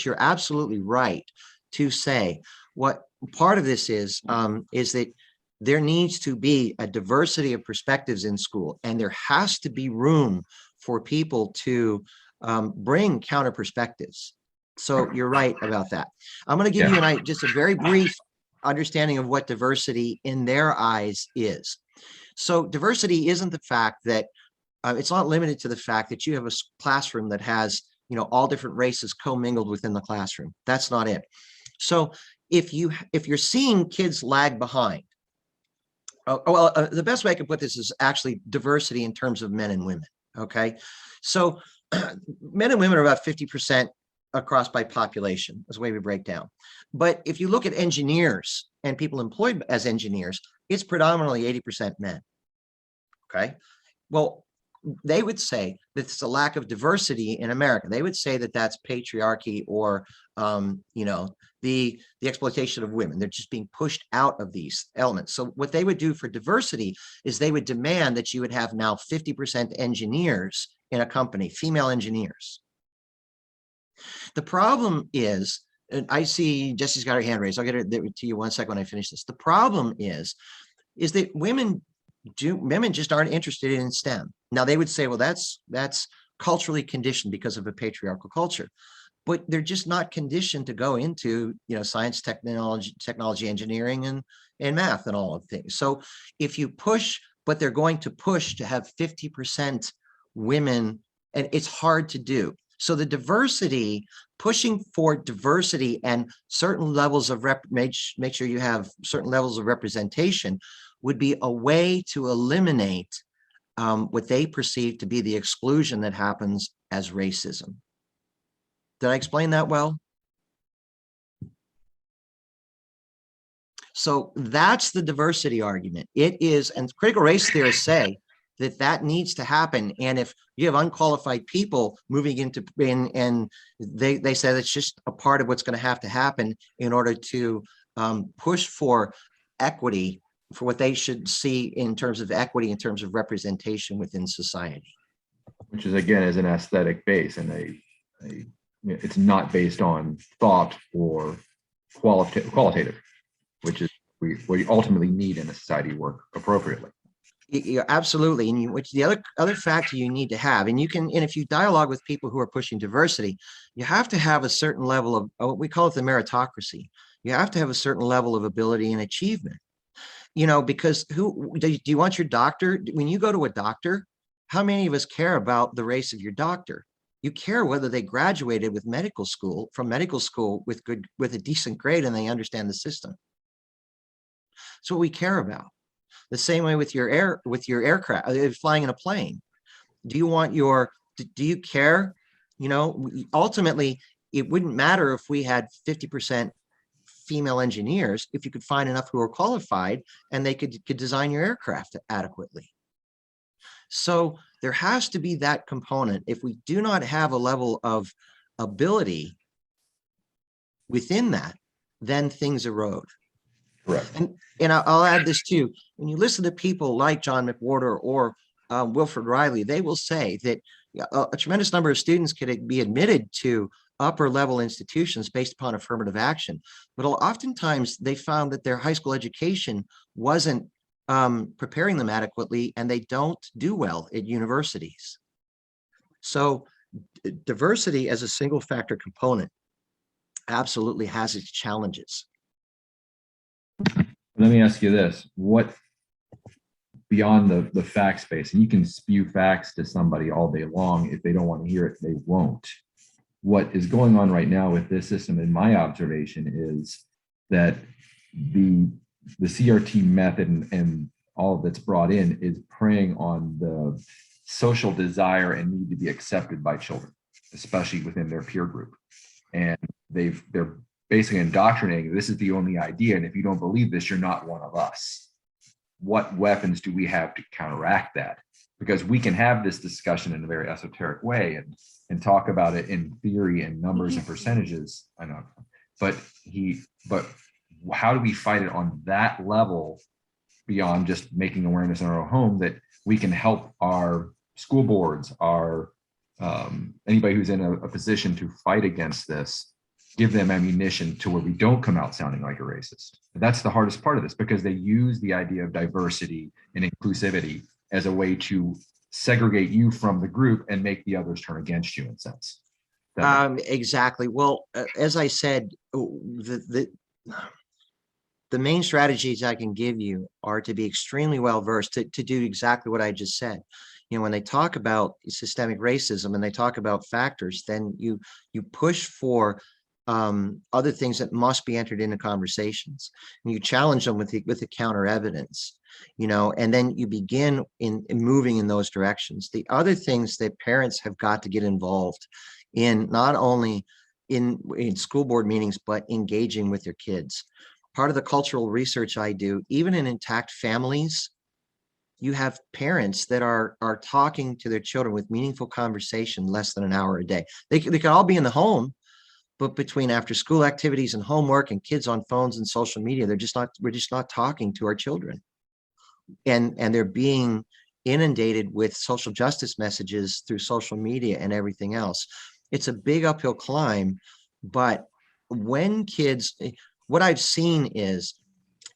you're absolutely right to say what part of this is that there needs to be a diversity of perspectives in school, and there has to be room for people to bring counter perspectives. So you're right about that. I'm going to give you just a very brief understanding of what diversity in their eyes is. So diversity isn't the fact that it's not limited to the fact that you have a classroom that has all different races commingled within the classroom. That's not it. So if you're seeing kids lag behind, the best way I can put this is actually diversity in terms of men and women. Okay, so men and women are about 50% across by population. That's the way we break down. But if you look at engineers and people employed as engineers, it's predominantly 80% men. Okay, well, they would say that it's a lack of diversity in America. They would say that that's patriarchy, or the exploitation of women. They're just being pushed out of these elements. So what they would do for diversity is they would demand that you would have now 50% engineers in a company, female engineers. The problem is, and I see Jesse's got her hand raised. I'll get it to you one second when I finish this. The problem is that women just aren't interested in STEM. Now they would say, well, that's culturally conditioned because of a patriarchal culture, but they're just not conditioned to go into science, technology, engineering, and math and all of things. So if you push, but they're going to push to have 50% women, and it's hard to do. So the diversity, pushing for diversity and certain levels of make sure you have certain levels of representation, would be a way to eliminate what they perceive to be the exclusion that happens as racism. Did I explain that well? So that's the diversity argument. It is, and critical race theorists say that needs to happen. And if you have unqualified people moving into, and they say that's just a part of what's going to happen in order to push for equity, for what they should see in terms of equity, in terms of representation within society. Which is, again, is an aesthetic base, and it's not based on thought or qualitative, which is we ultimately need in a society to work appropriately. Yeah, absolutely. And which the other factor you need to have, and if you dialogue with people who are pushing diversity, you have to have a certain level of, we call it the meritocracy. You have to have a certain level of ability and achievement. because who do you want your doctor? When you go to a doctor, how many of us care about the race of your doctor? You care whether they graduated with from medical school with a decent grade and they understand the system. That's what we care about. The same way with your aircraft, flying in a plane. Do you care? Ultimately, it wouldn't matter if we had 50% female engineers if you could find enough who are qualified and they could design your aircraft adequately. So there has to be that component. If we do not have a level of ability within that, then things erode. Correct. And I'll add this too. When you listen to people like John McWhorter or Wilfred Riley, they will say that a tremendous number of students could be admitted to upper level institutions based upon affirmative action. But oftentimes they found that their high school education wasn't preparing them adequately, and they don't do well at universities. So diversity as a single factor component absolutely has its challenges. Let me ask you this: what beyond the fact space, and you can spew facts to somebody all day long. If they don't want to hear it, they won't. What is going on right now with this system, in my observation, is that the CRT method and all that's brought in is preying on the social desire and need to be accepted by children, especially within their peer group. And they're basically indoctrinating, this is the only idea, and if you don't believe this, you're not one of us. What weapons do we have to counteract that? Because we can have this discussion in a very esoteric way and talk about it in theory and numbers and percentages. I know, but how do we fight it on that level beyond just making awareness in our own home, that we can help our school boards, our anybody who's in a position to fight against this, give them ammunition to where we don't come out sounding like a racist. That's the hardest part of this, because they use the idea of diversity and inclusivity as a way to segregate you from the group and make the others turn against you in a sense. Exactly. Well, as I said, the main strategies I can give you are to be extremely well versed to do exactly what I just said. When they talk about systemic racism and they talk about factors, then you push for other things that must be entered into conversations, and you challenge them with the counter evidence, and then you begin in moving in those directions. The other things that parents have got to get involved in, not only in school board meetings, but engaging with their kids. Part of the cultural research I do, even in intact families, you have parents that are talking to their children with meaningful conversation less than an hour a day. They could all be in the home, but between after school activities and homework and kids on phones and social media, we're just not talking to our children. And they're being inundated with social justice messages through social media and everything else. It's a big uphill climb, but what I've seen is,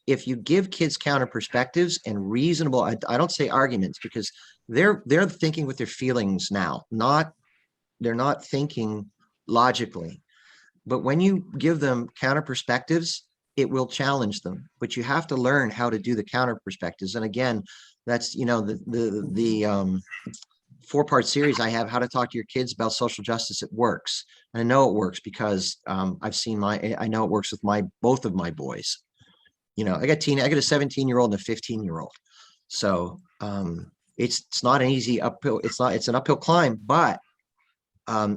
if you give kids counter perspectives and reasonable, I don't say arguments, because they're thinking with their feelings now, they're not thinking logically. But when you give them counter perspectives, it will challenge them. But you have to learn how to do the counter perspectives. And again, that's the 4-part series I have, how to talk to your kids about social justice. It works. And I know it works because I know it works with both of my boys. I got a 17-year-old and a 15-year-old. So it's not an easy uphill. It's an uphill climb, but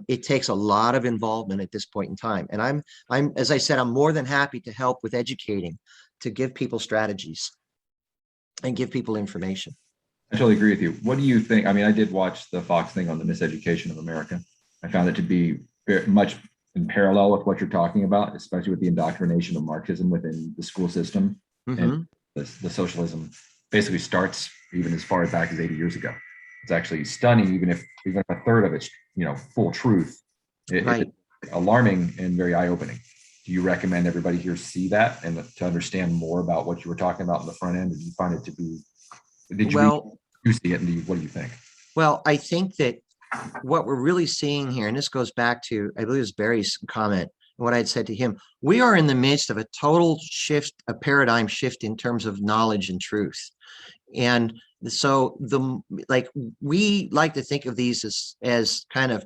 it takes a lot of involvement at this point in time. And as I said, I'm more than happy to help with educating, to give people strategies and give people information. I totally agree with you. What do you think? I mean, I did watch the Fox thing on the miseducation of America. I found it to be very much in parallel with what you're talking about, especially with the indoctrination of Marxism within the school system. And the socialism basically starts even as far back as 80 years ago. It's actually stunning, even if a third of it's full truth. It's alarming and very eye-opening. Do you recommend everybody here see that and to understand more about what you were talking about in the front end? Did you find it to be? Did you see it, and what do you think? Well, I think that what we're really seeing here, and this goes back to, I believe it was Barry's comment, what I'd said to him, we are in the midst of a total shift, a paradigm shift in terms of knowledge and truth. And so like we like to think of these as kind of,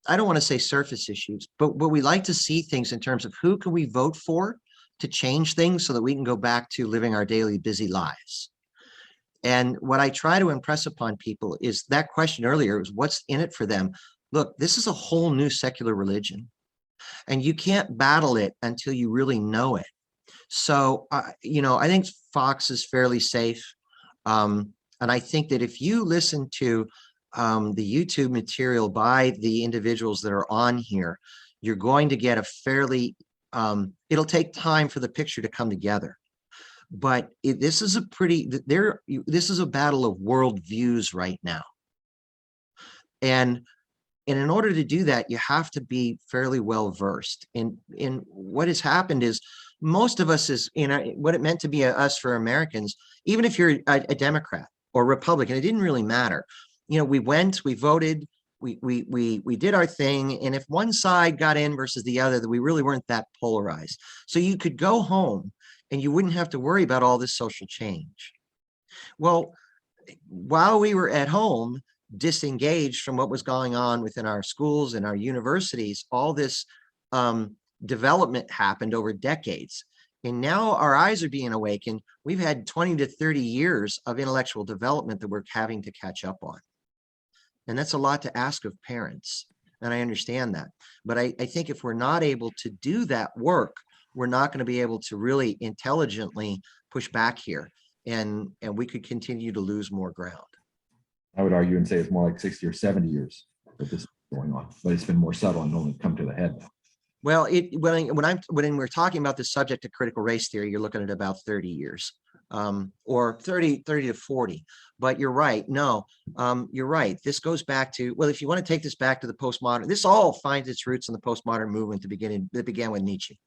I don't want to say surface issues, but we like to see things in terms of who can we vote for to change things so that we can go back to living our daily busy lives. And what I try to impress upon people is that question earlier was what's in it for them. Look, this is a whole new secular religion, and you can't battle it until you really know it. So, I think Fox is fairly safe. And I think that if you listen to the YouTube material by the individuals that are on here, you're going to get a fairly, it'll take time for the picture to come together. But this is this is a battle of worldviews right now. And in order to do that, you have to be fairly well versed. In what has happened is most of us is what it meant to be us for Americans, even if you're a Democrat or Republican, it didn't really matter. We went, we voted, we did our thing. And if one side got in versus the other, that we really weren't that polarized. So you could go home and you wouldn't have to worry about all this social change. Well, while we were at home, disengaged from what was going on within our schools and our universities, all this development happened over decades. And now our eyes are being awakened. We've had 20 to 30 years of intellectual development that we're having to catch up on. And that's a lot to ask of parents. And I understand that. But I think if we're not able to do that work, we're not going to be able to really intelligently push back here. And we could continue to lose more ground. I would argue and say it's more like 60 or 70 years that this is going on, but it's been more subtle and only come to the head now. Well, when we're talking about the subject of critical race theory, you're looking at about 30 years, or 30 to 40. But you're right. No, you're right. This goes back to, well, if you want to take this back to the postmodern, this all finds its roots in the postmodern movement that began with Nietzsche.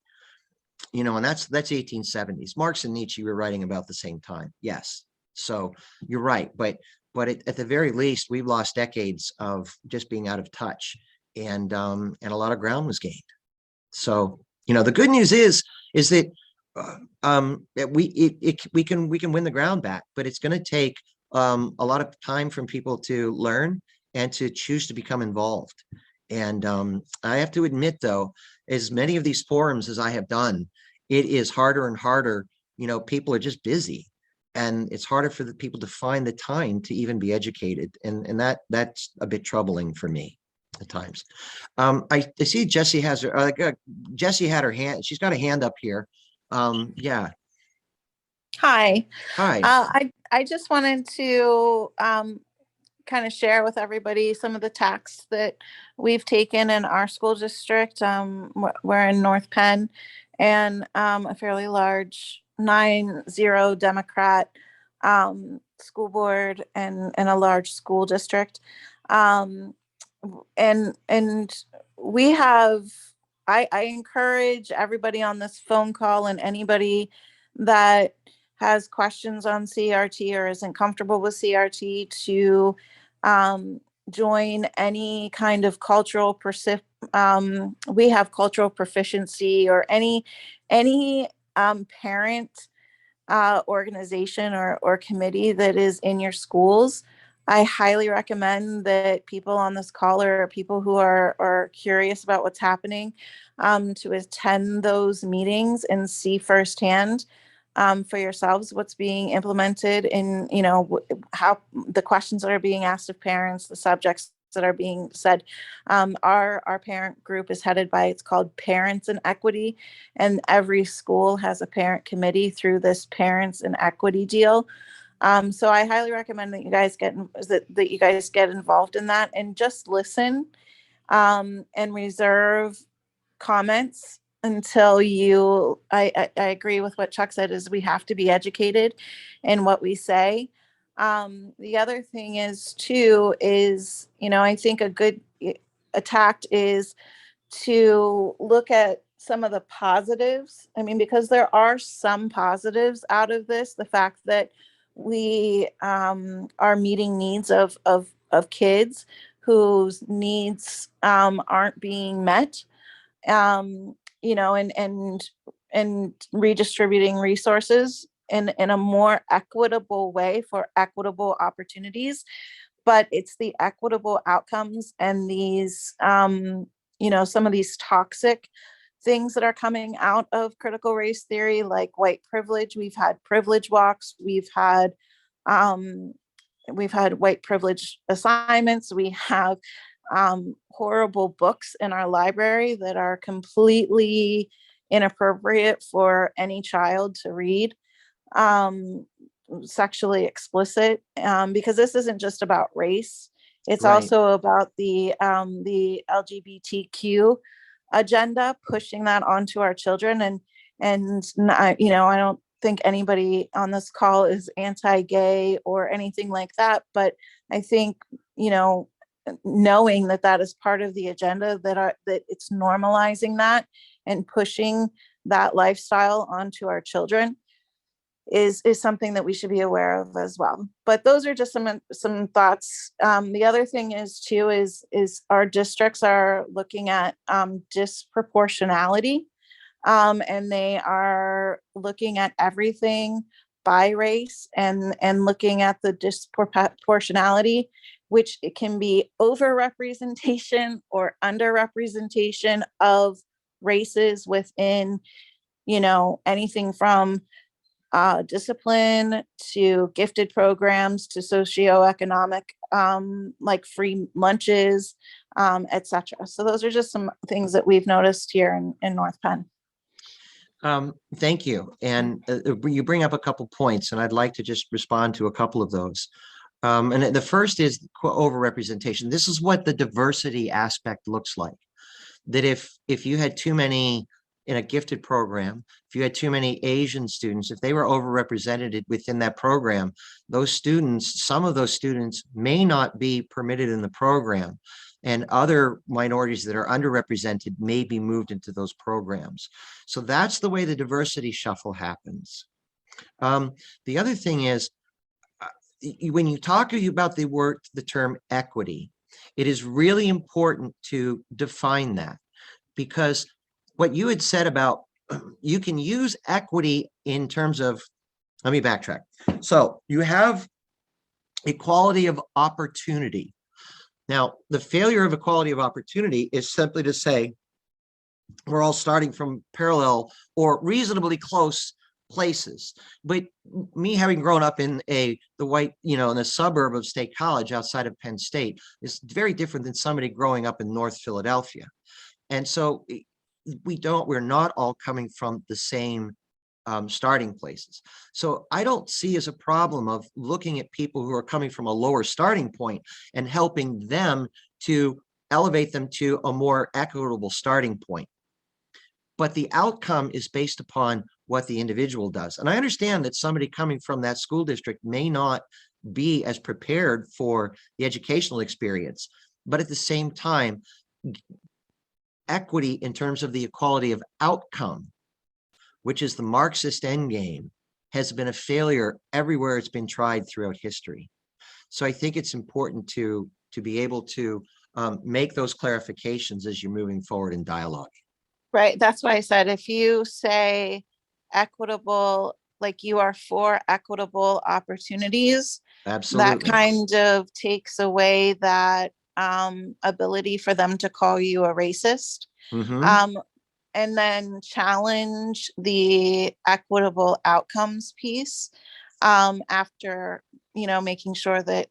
And that's 1870s. Marx and Nietzsche were writing about the same time. Yes. So you're right. But at the very least, we've lost decades of just being out of touch, and a lot of ground was gained. So, the good news is that we can win the ground back, but it's going to take a lot of time from people to learn and to choose to become involved. And I have to admit, though, as many of these forums as I have done, it is harder and harder. People are just busy, and it's harder for the people to find the time to even be educated. And that's a bit troubling for me at times. I see Jessie has Jessie had her hand. She's got a hand up here. Yeah. Hi. Hi. I just wanted to kind of share with everybody some of the tasks that we've taken in our school district. We're in North Penn, and a fairly large 9-0 Democrat school board and a large school district. And we have, I encourage everybody on this phone call and anybody that has questions on CRT or isn't comfortable with CRT to join any kind of cultural we have cultural proficiency, or any parent organization or committee that is in your schools. I highly recommend that people on this call or people who are curious about what's happening to attend those meetings and see firsthand for yourselves what's being implemented in, how the questions that are being asked of parents, the subjects that are being said. Our parent group is headed by, it's called Parents in Equity, and every school has a parent committee through this Parents in Equity deal. So I highly recommend that you guys get involved in that and just listen and reserve comments until I agree with what Chuck said, is we have to be educated in what we say. The other thing is too, is, I think a tact is to look at some of the positives. I mean, because there are some positives out of this, the fact that we are meeting needs of kids whose needs aren't being met. and redistributing resources in a more equitable way for equitable opportunities. But it's the equitable outcomes and these, some of these toxic things that are coming out of critical race theory, like white privilege. We've had privilege walks. We've had white privilege assignments. We have horrible books in our library that are completely inappropriate for any child to read, sexually explicit, because this isn't just about race. It's Right. also about the LGBTQ agenda, pushing that onto our children. I don't think anybody on this call is anti-gay or anything like that, but I think, knowing that that is part of the agenda, that it's normalizing that and pushing that lifestyle onto our children is something that we should be aware of as well. But those are just some thoughts. The other thing is too is our districts are looking at disproportionality, and they are looking at everything by race and looking at the disproportionality, which it can be overrepresentation or underrepresentation of races within, anything from discipline to gifted programs to socioeconomic, like free lunches, etc. So those are just some things that we've noticed here in North Penn. Thank you. And you bring up a couple points, and I'd like to just respond to a couple of those. And the first is overrepresentation. This is what the diversity aspect looks like. That if you had too many in a gifted program, if you had too many Asian students, if they were overrepresented within that program, some of those students may not be permitted in the program, and other minorities that are underrepresented may be moved into those programs. So that's the way the diversity shuffle happens. The other thing is, when you talk about the term equity, it is really important to define that, because what you had said about you can use equity in terms of, let me backtrack. So you have equality of opportunity. Now, the failure of equality of opportunity is simply to say we're all starting from parallel or reasonably close places. But me having grown up in in a suburb of State College outside of Penn State is very different than somebody growing up in North Philadelphia. And so we're not all coming from the same starting places. So I don't see as a problem of looking at people who are coming from a lower starting point and helping them to elevate them to a more equitable starting point. But the outcome is based upon what the individual does. And I understand that somebody coming from that school district may not be as prepared for the educational experience, but at the same time, equity in terms of the equality of outcome, which is the Marxist endgame, has been a failure everywhere it's been tried throughout history. So I think it's important to be able to make those clarifications as you're moving forward in dialogue. Right. That's why I said, if you say equitable, like you are for equitable opportunities, Absolutely. that kind of takes away that ability for them to call you a racist. Mm-hmm. And then challenge the equitable outcomes piece, after, making sure that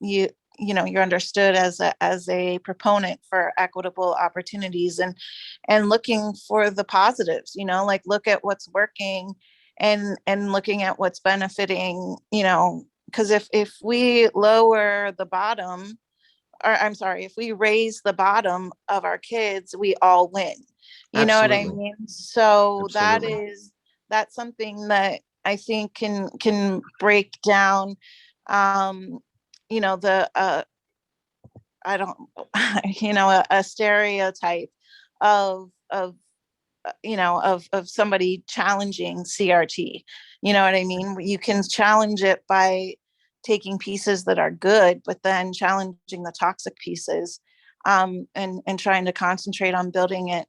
you're understood as a proponent for equitable opportunities, and looking for the positives, like look at what's working and looking at what's benefiting, because if we lower the bottom, or I'm sorry, if we raise the bottom of our kids, we all win. You know what I Absolutely. mean? So Absolutely. that's something that I think can break down, the I don't, a stereotype of somebody challenging CRT. You know what I mean? You can challenge it by taking pieces that are good, but then challenging the toxic pieces, and trying to concentrate on building it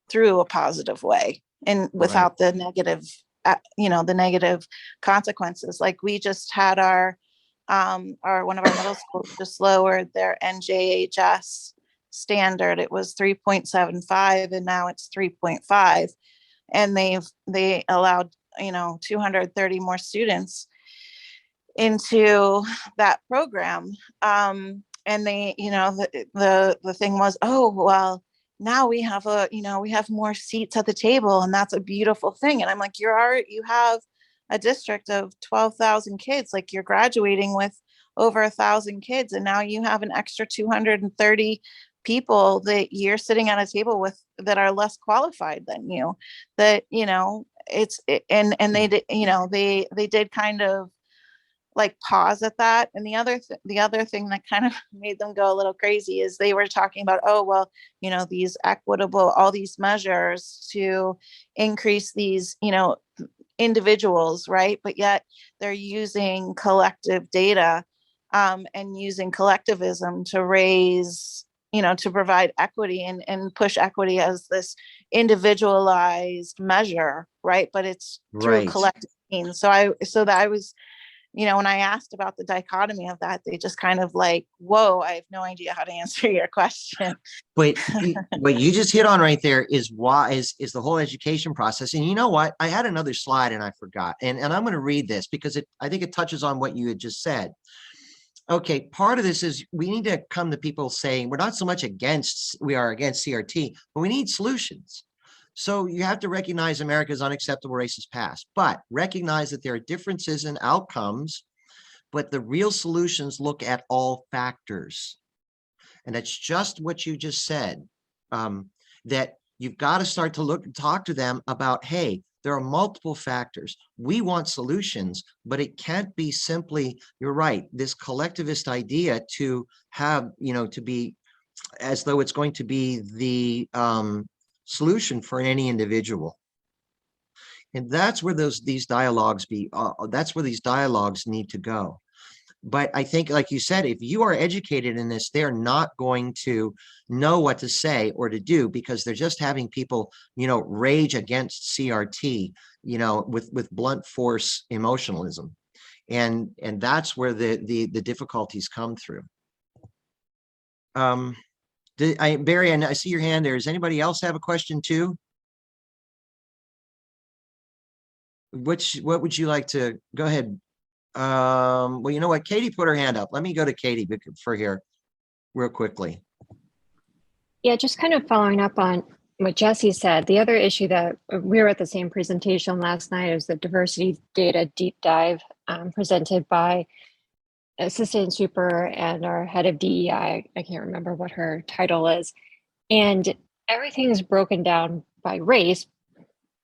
through a positive way and without the negative, the negative consequences. Like we just had our one of our middle schools just lowered their NJHS standard. It was 3.75 and now it's 3.5. And they allowed, 230 more students into that program. And they, the thing was, oh, well, now we have we have more seats at the table, and that's a beautiful thing. And I'm like, you have a district of 12,000 kids, like you're graduating with over 1,000 kids, and now you have an extra 230 people that you're sitting at a table with that are less qualified than you. That and they did, they did kind of like pause at that. And the other thing that kind of made them go a little crazy is they were talking about, oh, well, these equitable, all these measures to increase these, individuals, right? But yet they're using collective data and using collectivism to raise, to provide equity and push equity as this individualized measure, right? But it's through collective means. So I was, when I asked about the dichotomy of that, they just kind of like, whoa, I have no idea how to answer your question. But what you just hit on right there is the whole education process. And you know what? I had another slide and I forgot. And I'm going to read this because I think it touches on what you had just said. Okay, part of this is we need to come to people saying we're not so much we are against CRT, but we need solutions. So you have to recognize America's unacceptable racist past, but recognize that there are differences in outcomes, but the real solutions look at all factors. And that's just what you just said, that you've got to start to talk to them about, hey, there are multiple factors. We want solutions, but it can't be simply, you're right, this collectivist idea to have, to be as though it's going to be the solution for any individual. And that's where these dialogues that's where these dialogues need to go. But I think, like you said, if you are educated in this, they're not going to know what to say or to do because they're just having people, rage against CRT, with blunt force emotionalism. And that's where the difficulties come through. Barry, I see your hand there. Does anybody else have a question too? What would you like to go ahead? Well, you know what? Katie put her hand up. Let me go to Katie for here real quickly. Yeah, just kind of following up on what Jesse said. The other issue that we were at the same presentation last night is the diversity data deep dive presented by Assistant Super and our head of DEI. I can't remember what her title is. And everything is broken down by race.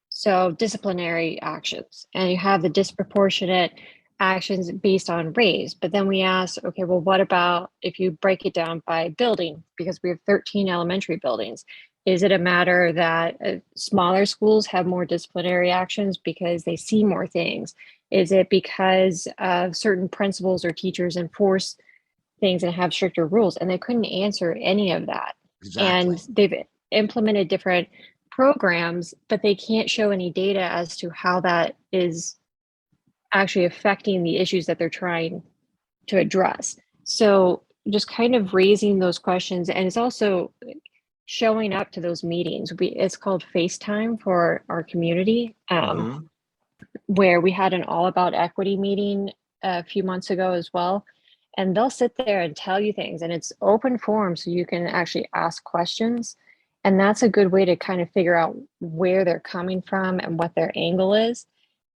So disciplinary actions, and you have the disproportionate actions based on race. But then we ask, okay, well, what about if you break it down by building? Because we have 13 elementary buildings. Is it a matter that smaller schools have more disciplinary actions because they see more things? Is it because of certain principals or teachers enforce things and have stricter rules? And they couldn't answer any of that. Exactly. And they've implemented different programs, but they can't show any data as to how that is actually affecting the issues that they're trying to address. So just kind of raising those questions, and it's also showing up to those meetings. It's called FaceTime for our community, where we had an all about equity meeting a few months ago as well. And they'll sit there and tell you things, and it's open forum, so you can actually ask questions. And that's a good way to kind of figure out where they're coming from and what their angle is,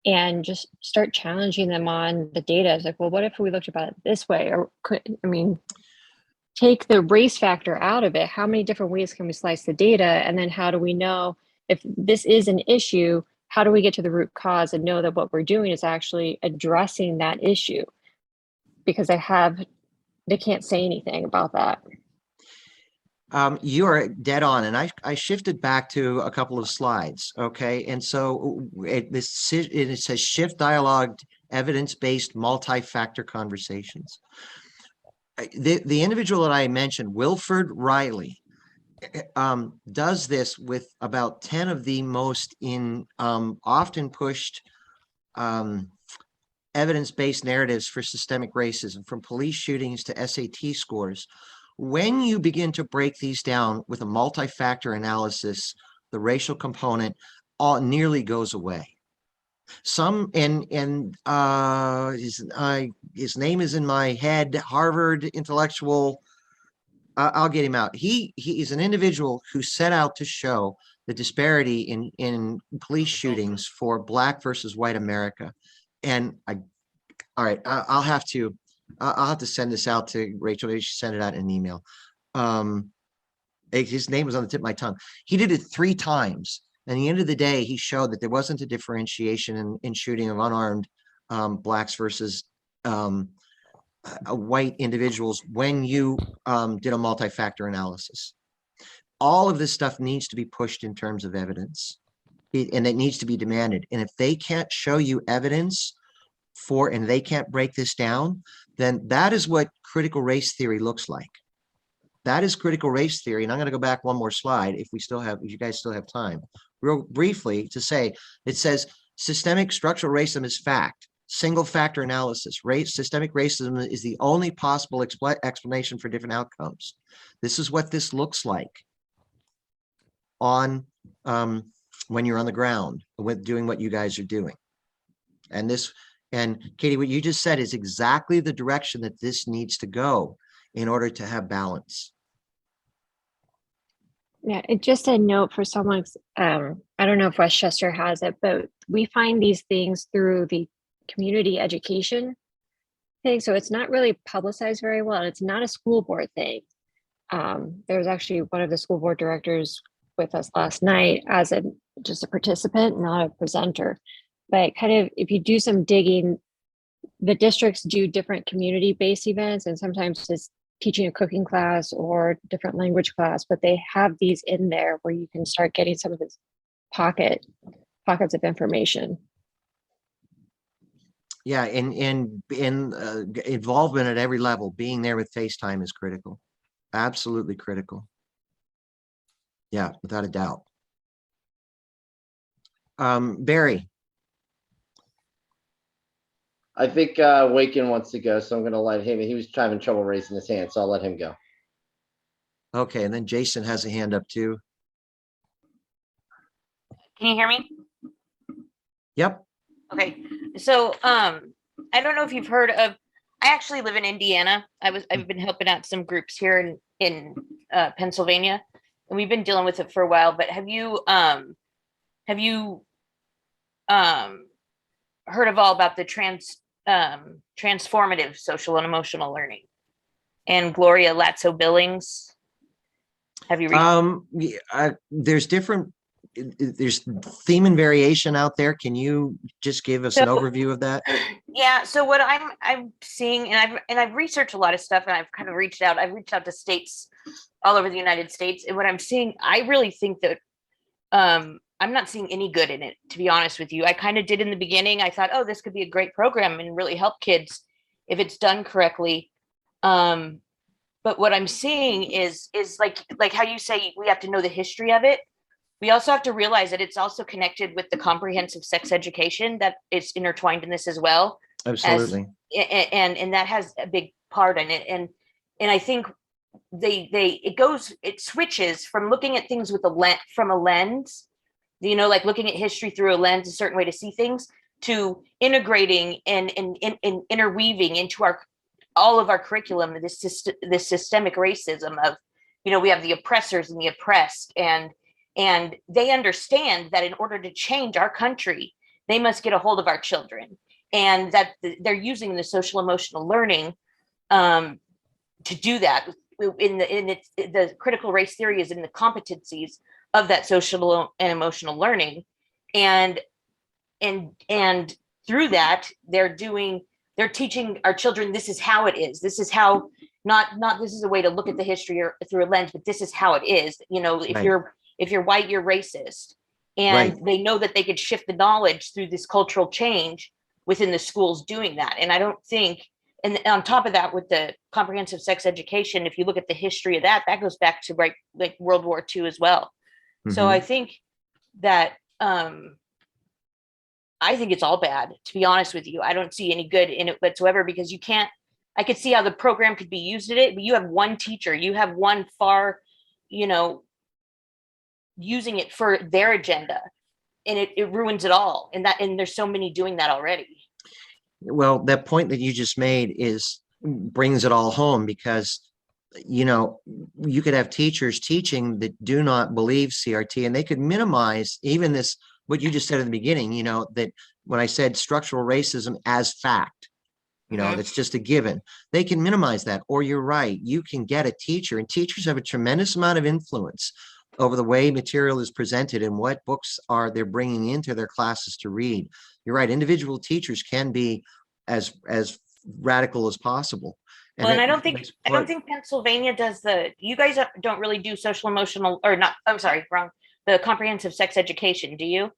and just start challenging them on the data. It's like, well, what if we looked about it this way? Or take the race factor out of it. How many different ways can we slice the data? And then how do we know if this is an issue? How do we get to the root cause and know that what we're doing is actually addressing that issue? Because they can't say anything about that. You are dead on, and I shifted back to a couple of slides. Okay, and so it says shift dialogue, evidence-based, multi-factor conversations. The individual that I mentioned, Wilford Riley, does this with about 10 of the most often pushed evidence-based narratives for systemic racism, from police shootings to SAT scores. When you begin to break these down with a multi-factor analysis, the racial component nearly goes away. His name is in my head, Harvard intellectual. I'll get him out. He is an individual who set out to show the disparity in police shootings for Black versus white America. And all right, I'll have to send this out to Rachel. Maybe she send it out in an email. His name was on the tip of my tongue. He did it 3 times. And at the end of the day, he showed that there wasn't a differentiation in shooting of unarmed Blacks versus white individuals when you did a multi-factor analysis. All of this stuff needs to be pushed in terms of evidence, and it needs to be demanded. And if they can't show you evidence and they can't break this down, then that is what critical race theory looks like. That is critical race theory. And I'm going to go back one more slide if you guys still have time, real briefly, to say, it says systemic structural racism is fact. Single factor analysis. Systemic racism is the only possible explanation for different outcomes. This is what this looks like on when you're on the ground with doing what you guys are doing. And Katie, what you just said is exactly the direction that this needs to go in order to have balance. Yeah, just a note for someone, I don't know if Westchester has it, but we find these things through the community education thing. So it's not really publicized very well. It's not a school board thing. There's actually one of the school board directors with us last night as just a participant, not a presenter. But kind of, if you do some digging, the districts do different community-based events, and sometimes it's teaching a cooking class or different language class, but they have these in there where you can start getting some of this pockets of information. Yeah, and involvement at every level, being there with FaceTime is critical. Absolutely critical. Yeah, without a doubt. Barry. I think Waken wants to go, so I'm going to let him. He was having trouble raising his hand, so I'll let him go. Okay, and then Jason has a hand up too. Can you hear me? Yep. Okay. So I don't know if you've heard of, I actually live in Indiana. I've been helping out some groups here in Pennsylvania, and we've been dealing with it for a while. But have you heard of all about the transformative social and emotional learning and Gloria Latzo-Billings? Have you read? There's theme and variation out there. Can you just give us an overview of that? Yeah. So what I'm seeing, and I've researched a lot of stuff, and I've kind of reached out to states all over the United States. And what I'm seeing, I really think that I'm not seeing any good in it, to be honest with you. I kind of did in the beginning. I thought, oh, this could be a great program and really help kids if it's done correctly. But what I'm seeing is like how you say we have to know the history of it. We also have to realize that it's also connected with the comprehensive sex education that is intertwined in this as well. Absolutely. And that has a big part in it. And I think it switches from looking at things with from a lens, like looking at history through a lens, a certain way to see things, to integrating and interweaving into all of our curriculum, this systemic racism of, we have the oppressors and the oppressed, and they understand that in order to change our country, they must get a hold of our children, and that they're using the social emotional learning to do that. The critical race theory is in the competencies of that social and emotional learning, and through that they're teaching our children, this is how it is. This is how, not this is a way to look at the history or through a lens, but this is how it is. Right. If you're white, you're racist. And right. They know that they could shift the knowledge through this cultural change within the schools doing that. And I don't think And on top of that, with the comprehensive sex education, if you look at the history of that, that goes back to like World War II as well. So I think that I think it's all bad, to be honest with you. I don't see any good in it whatsoever, because you can't, I could see how the program could be used in it, but you have one teacher, you have one far, you know, using it for their agenda, and it ruins it all. And there's so many doing that already. Well, that point that you just made brings it all home, because you know, you could have teachers teaching that do not believe CRT, and they could minimize even this, what you just said at the beginning, you know, that when I said structural racism as fact, you know, that's just a given. They can minimize that. Or you're right, you can get a teacher, and teachers have a tremendous amount of influence over the way material is presented and what books they're bringing into their classes to read. You're right, individual teachers can be as radical as possible. Well, and I don't think Pennsylvania does you guys don't really do social emotional, or not, I'm sorry, wrong, the comprehensive sex education, do you?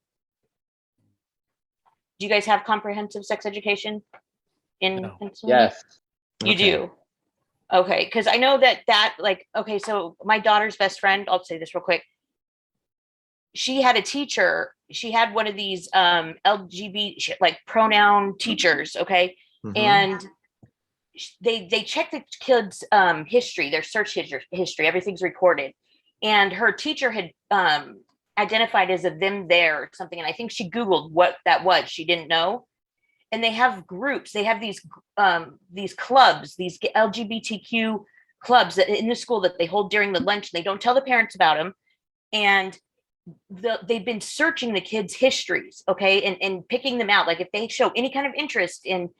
Do you guys have comprehensive sex education in Pennsylvania? Yes. You do? Okay, because I know that like, okay, so my daughter's best friend, I'll say this real quick. She had a teacher, she had one of these LGBT like pronoun teachers, okay? And they check the kids' history, their search history, everything's recorded. And her teacher had identified as a them there or something. And I think she Googled what that was. She didn't know. And they have groups, they have these clubs, these LGBTQ clubs that in the school that they hold during the lunch. They don't tell the parents about them. And they've been searching the kids' histories, okay, and picking them out. Like if they show any kind of interest in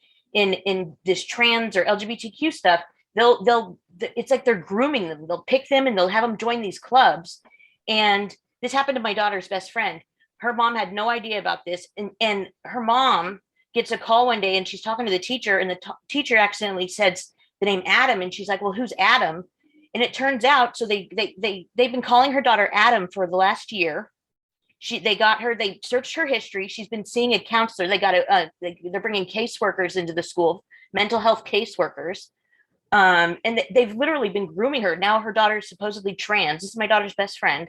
this trans or LGBTQ stuff, it's like they're grooming them. They'll pick them and they'll have them join these clubs. And this happened to my daughter's best friend. Her mom had no idea about this. And her mom gets a call one day and she's talking to the teacher, and the teacher accidentally says the name Adam. And she's like, well, who's Adam? And it turns out, so they've been calling her daughter Adam for the last year. They searched her history. She's been seeing a counselor. They're bringing caseworkers into the school, mental health caseworkers. And they've literally been grooming her. Now her daughter's supposedly trans. This is my daughter's best friend.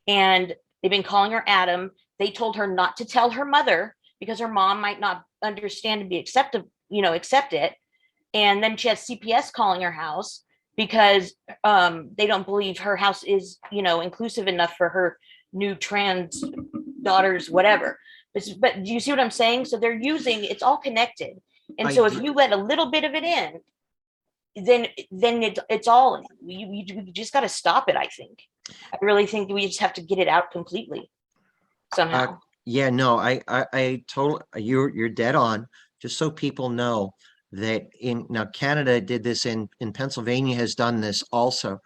And they've been calling her Adam. They told her not to tell her mother because her mom might not understand and accept it. And then she has CPS calling her house because they don't believe her house is, inclusive enough for her new trans daughters, whatever. But do you see what I'm saying? So they're it's all connected. And so if you let a little bit of it in, then it's all, you just got to stop it. I think. I really think we just have to get it out completely somehow. Yeah, no, I totally, you're dead on. Just so people know that now Canada did this, in Pennsylvania has done this also.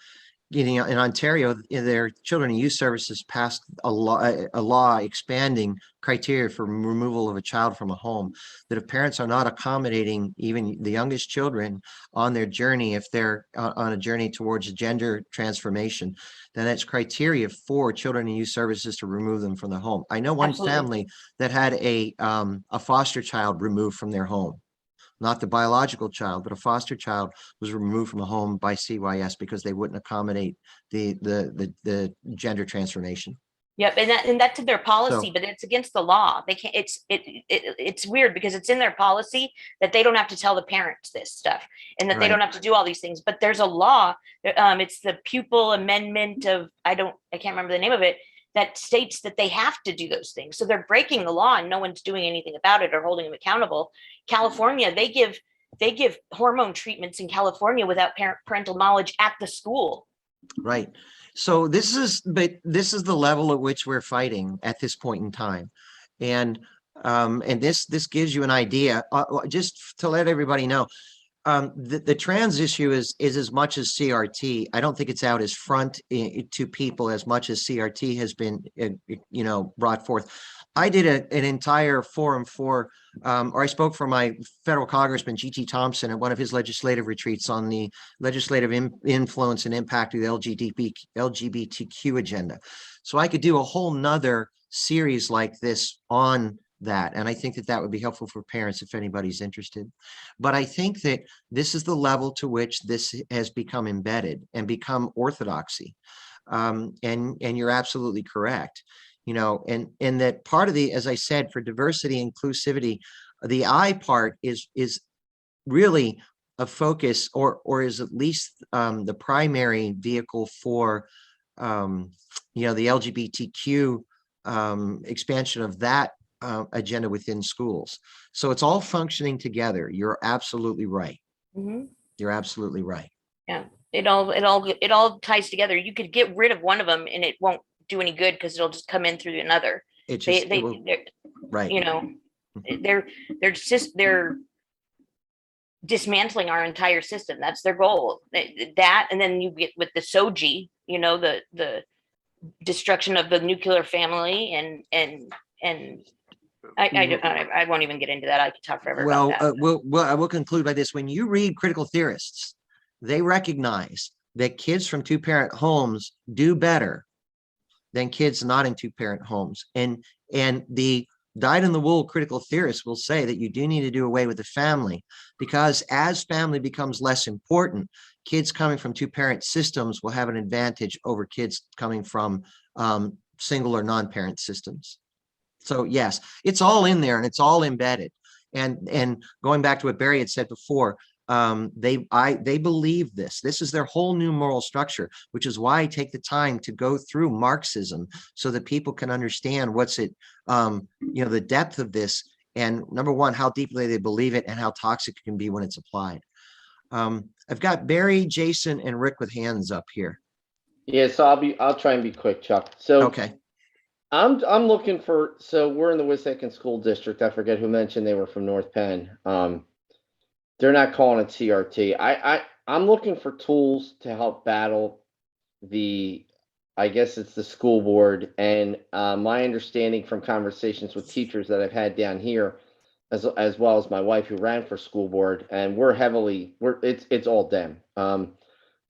In Ontario, their children and youth services passed a law expanding criteria for removal of a child from a home, that if parents are not accommodating even the youngest children on their journey, if they're on a journey towards a gender transformation, then that's criteria for children and youth services to remove them from the home. I know one family that had a foster child removed from their home. Not the biological child, but a foster child was removed from a home by CYS because they wouldn't accommodate the gender transformation. Yep, and that's in their policy, but it's against the law. They can't. It's weird because it's in their policy that they don't have to tell the parents this stuff, and that they don't have to do all these things. But there's a law. It's the Pupil Amendment of I can't remember the name of it, that states that they have to do those things. So they're breaking the law and no one's doing anything about it or holding them accountable. California, they give hormone treatments in California without parental knowledge at the school. Right. So this is the level at which we're fighting at this point in time. And this gives you an idea, just to let everybody know. The trans issue is as much as CRT. I don't think it's out as front to people as much as CRT has been, brought forth. I did an entire forum or I spoke for my federal congressman, G.T. Thompson, at one of his legislative retreats on the legislative influence and impact of the LGBTQ agenda. So I could do a whole nother series like this on that. And I think that that would be helpful for parents if anybody's interested. But I think that this is the level to which this has become embedded and become orthodoxy. And you're absolutely correct. You know, and that part of the, as I said, for diversity, inclusivity, the I part is really a focus, or is at least the primary vehicle for you know, the LGBTQ expansion of that agenda within schools. So it's all functioning together. You're absolutely right. Mhm. You're absolutely right. Yeah, it all ties together. You could get rid of one of them and it won't do any good because it'll just come in through another. It just, They, it will, they're, right. you know, they're dismantling our entire system. That's their goal. That, and then you get with the Soji, you know, the destruction of the nuclear family, and I won't even get into that. I could talk forever Well, about that. I will conclude by this. When you read critical theorists, they recognize that kids from two-parent homes do better than kids not in two-parent homes. And the dyed-in-the-wool critical theorists will say that you do need to do away with the family, because as family becomes less important, kids coming from two-parent systems will have an advantage over kids coming from single or non-parent systems. So yes, it's all in there and it's all embedded. And going back to what Barry had said before, they believe this. This is their whole new moral structure, which is why I take the time to go through Marxism so that people can understand what's it, you know, the depth of this, and number one, how deeply they believe it and how toxic it can be when it's applied. I've got Barry, Jason, and Rick with hands up here. Yeah, so I'll try and be quick, Chuck. So Okay. I'm looking for, so we're in the Wissahickon School District. I forget who mentioned they were from North Penn. They're not calling it CRT. I'm looking for tools to help battle the, I guess it's the school board. And my understanding from conversations with teachers that I've had down here, as well as my wife who ran for school board, and it's all them.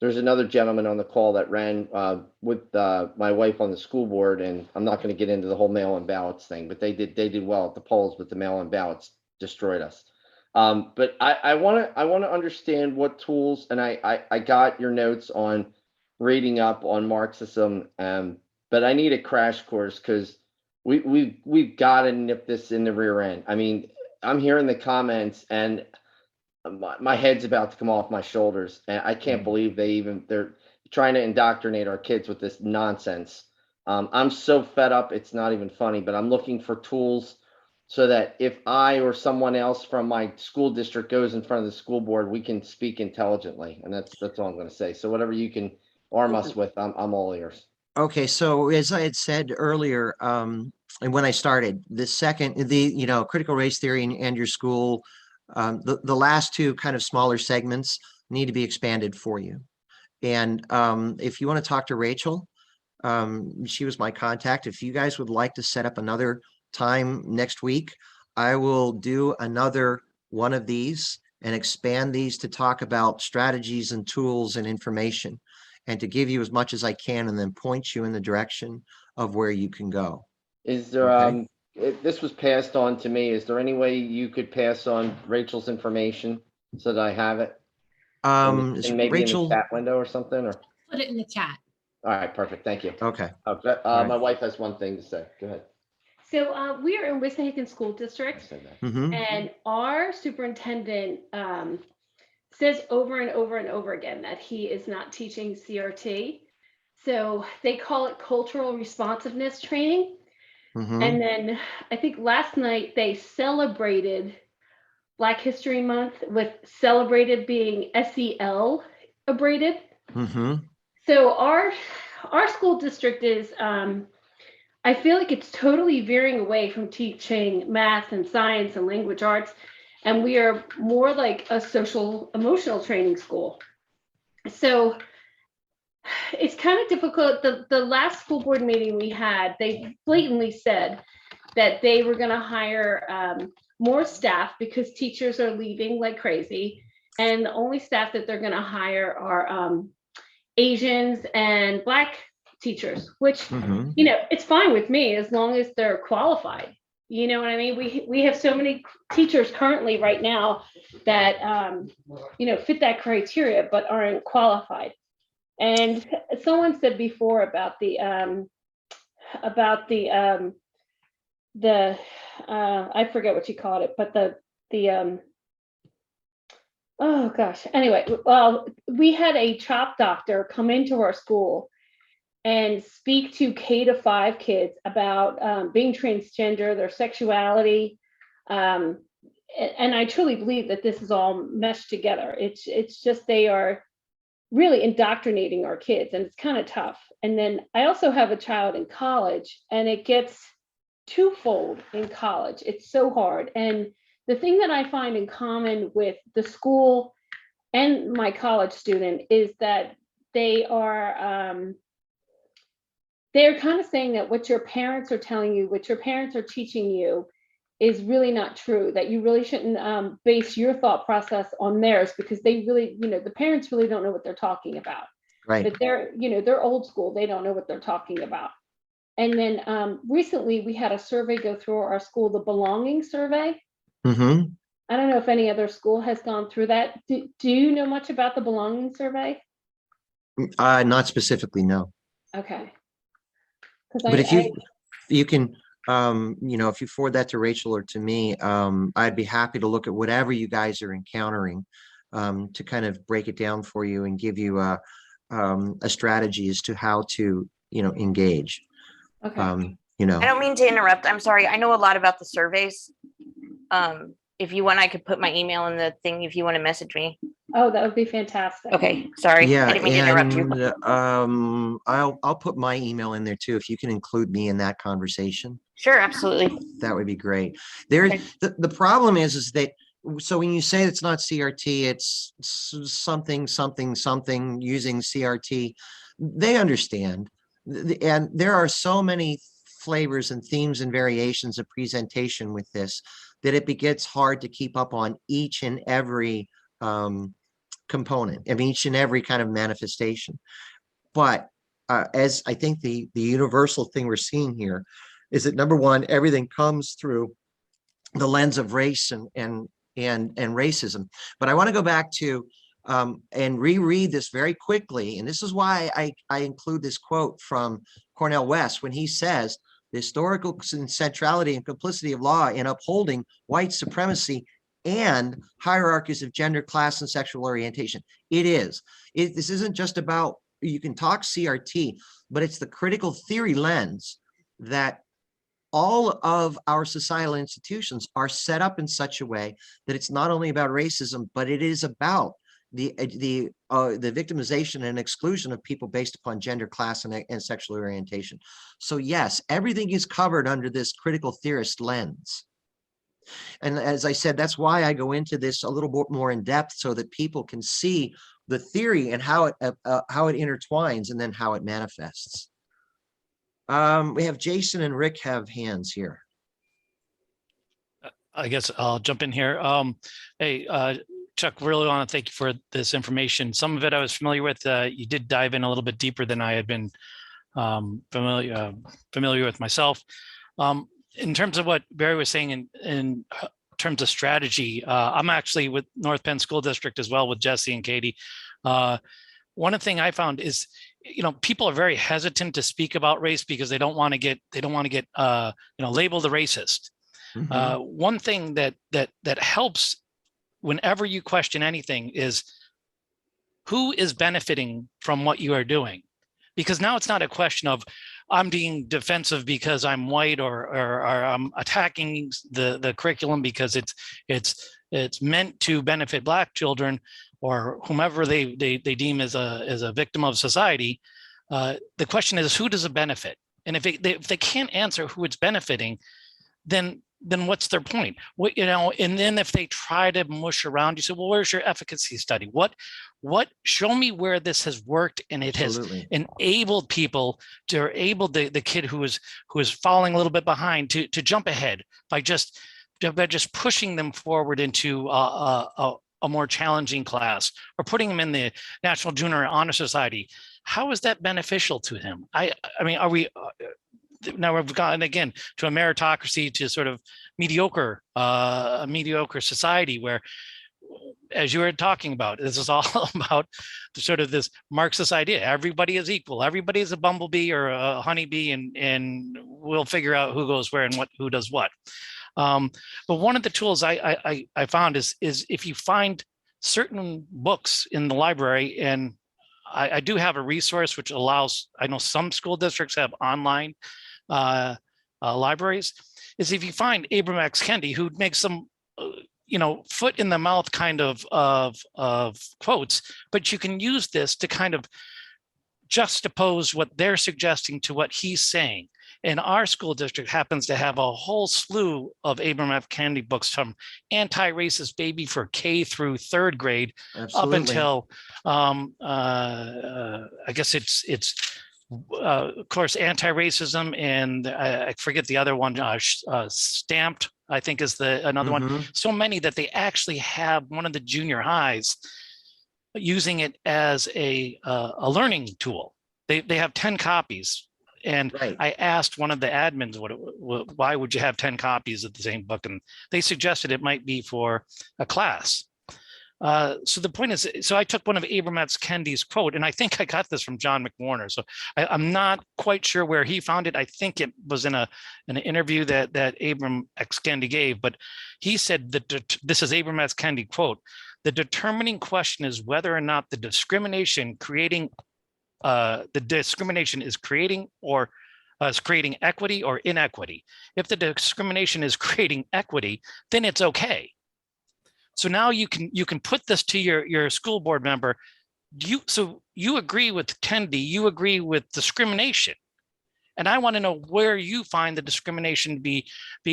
There's another gentleman on the call that ran with my wife on the school board, and I'm not going to get into the whole mail-in ballots thing, but they did well at the polls, but the mail-in ballots destroyed us. But I want to understand what tools, and I got your notes on reading up on Marxism, but I need a crash course because we've got to nip this in the rear end. I mean, I'm hearing the comments and my head's about to come off my shoulders, and I can't believe they're trying to indoctrinate our kids with this nonsense. I'm so fed up, it's not even funny, but I'm looking for tools so that if I or someone else from my school district goes in front of the school board, we can speak intelligently. And that's all I'm going to say. So whatever you can arm us with, I'm all ears. Okay, so as I had said earlier, and when I started, you know, critical race theory and your school, the last two kind of smaller segments need to be expanded for you. And if you want to talk to Rachel, she was my contact. If you guys would like to set up another time next week, I will do another one of these and expand these to talk about strategies and tools and information, and to give you as much as I can and then point you in the direction of where you can go. Is there, Okay. this was passed on to me. Is there any way you could pass on Rachel's information so that I have it? Is And maybe in the Rachel, chat window or something, or? Put it in the chat. All right, perfect. Thank you. okay. My right. wife has one thing to say. Go ahead. So we are in Wissahickon School I District, said that. Mhm. and our superintendent says over and over and over again that he is not teaching CRT. So they call it cultural responsiveness training. Mhm. And then I think last night they celebrated Black History Month with celebrated being SEL abraded. Mhm. So our school district is I feel like it's totally veering away from teaching math and science and language arts, and we are more like a social emotional training school. So it's kind of difficult. The last school board meeting we had, they blatantly said that they were going to hire more staff because teachers are leaving like crazy, and the only staff that they're going to hire are Asians and Black teachers, which, Mhm. you know, it's fine with me as long as they're qualified. You know what I mean? We have so many teachers currently right now that fit that criteria but aren't qualified. And someone said before about the I forget what you called it, but the oh gosh. Anyway, well, we had a CHOP doctor come into our school and speak to K-5 kids about being transgender, their sexuality. And I truly believe that this is all meshed together. It's just they are really indoctrinating our kids, and it's kind of tough. And then I also have a child in college, and it gets twofold in college. It's so hard. And the thing that I find in common with the school and my college student is that they're kind of saying that what your parents are telling you, what your parents are teaching you is really not true, that you really shouldn't base your thought process on theirs, because they really, the parents really don't know what they're talking about. Right. But they're old school. They don't know what they're talking about. And then recently we had a survey go through our school, the belonging survey. Mm-hmm. I don't know if any other school has gone through that. Do you know much about the belonging survey? Not specifically, no. Okay. But if you can, if you forward that to Rachel or to me, I'd be happy to look at whatever you guys are encountering, to kind of break it down for you and give you a strategy as to how to, engage. Okay. I don't mean to interrupt. I'm sorry. I know a lot about the surveys. If you want, I could put my email in the thing if you want to message me. Oh, that would be fantastic. Okay, sorry. Yeah, I didn't mean to interrupt you. and I'll put my email in there too. If you can include me in that conversation, Sure, absolutely. that would be great. There's Okay. the problem is that, so when you say it's not CRT, it's something using CRT, they understand. And there are so many flavors and themes and variations of presentation with this that it gets hard to keep up on each and every component of each and every kind of manifestation. But as I think the universal thing we're seeing here is that, number one, everything comes through the lens of race and racism. But I want to go back to and reread this very quickly. And this is why I include this quote from Cornel West when he says, the historical centrality and complicity of law in upholding white supremacy and hierarchies of gender, class, and sexual orientation. This isn't just about, you can talk CRT, but it's the critical theory lens that all of our societal institutions are set up in such a way that it's not only about racism, but it is about the victimization and exclusion of people based upon gender, class, and sexual orientation. So yes, everything is covered under this critical theorist lens. And as I said, that's why I go into this a little bit more in depth, so that people can see the theory and how it intertwines and then how it manifests. We have Jason and Rick have hands here. I guess I'll jump in here. Hey, Chuck, really want to thank you for this information. Some of it I was familiar with. You did dive in a little bit deeper than I had been familiar with myself. In terms of what Barry was saying in terms of strategy, I'm actually with North Penn School District as well, with Jesse and Katie. One of the things I found is, people are very hesitant to speak about race because they don't want to get labeled a racist. Mm-hmm. One thing that helps whenever you question anything is who is benefiting from what you are doing, because now it's not a question of I'm being defensive because I'm white or I'm attacking the curriculum because it's meant to benefit Black children or whomever they deem as a victim of society. The question is, who does it benefit? And if they can't answer who it's benefiting, then what's their point? And then if they try to mush around, you say, well, where's your efficacy study? What show me where this has worked and it Absolutely. has enabled people the kid who is falling a little bit behind to jump ahead by just pushing them forward into a more challenging class, or putting him in the National Junior Honor Society. How is that beneficial to him? I mean, are we now we've gotten again to a meritocracy, to sort of mediocre, a mediocre society where, as you were talking about, this is all about the sort of this Marxist idea. Everybody is equal. Everybody is a bumblebee or a honeybee, and we'll figure out who goes where and who does what. But one of the tools I found is if you find certain books in the library, and I do have a resource which allows, I know some school districts have online libraries, is if you find Abram X. Kendi, who makes some foot in the mouth kind of quotes, but you can use this to kind of juxtapose what they're suggesting to what he's saying. And our school district happens to have a whole slew of Abram F. Kendi books, from Anti-Racist Baby for K through third grade, Absolutely. up until I guess it's of course Anti-Racism, and I forget the other one, Stamped, I think is another one. So many that they actually have one of the junior highs using it as a learning tool. They have 10 copies. And Right. I asked one of the admins, why would you have 10 copies of the same book? And they suggested it might be for a class. So the point is, so I took one of Abram X. Kendi's quote, and I think I got this from John McWarner. So I'm not quite sure where he found it. I think it was in an interview that Abram X. Kendi gave, but he said that this is Abram X. Kendi quote: "The determining question is whether or not the discrimination is creating or is creating equity or inequity. If the discrimination is creating equity, then it's okay." So now you can put this to your school board member. So you agree with Kendi, you agree with discrimination, and I want to know where you find the discrimination to be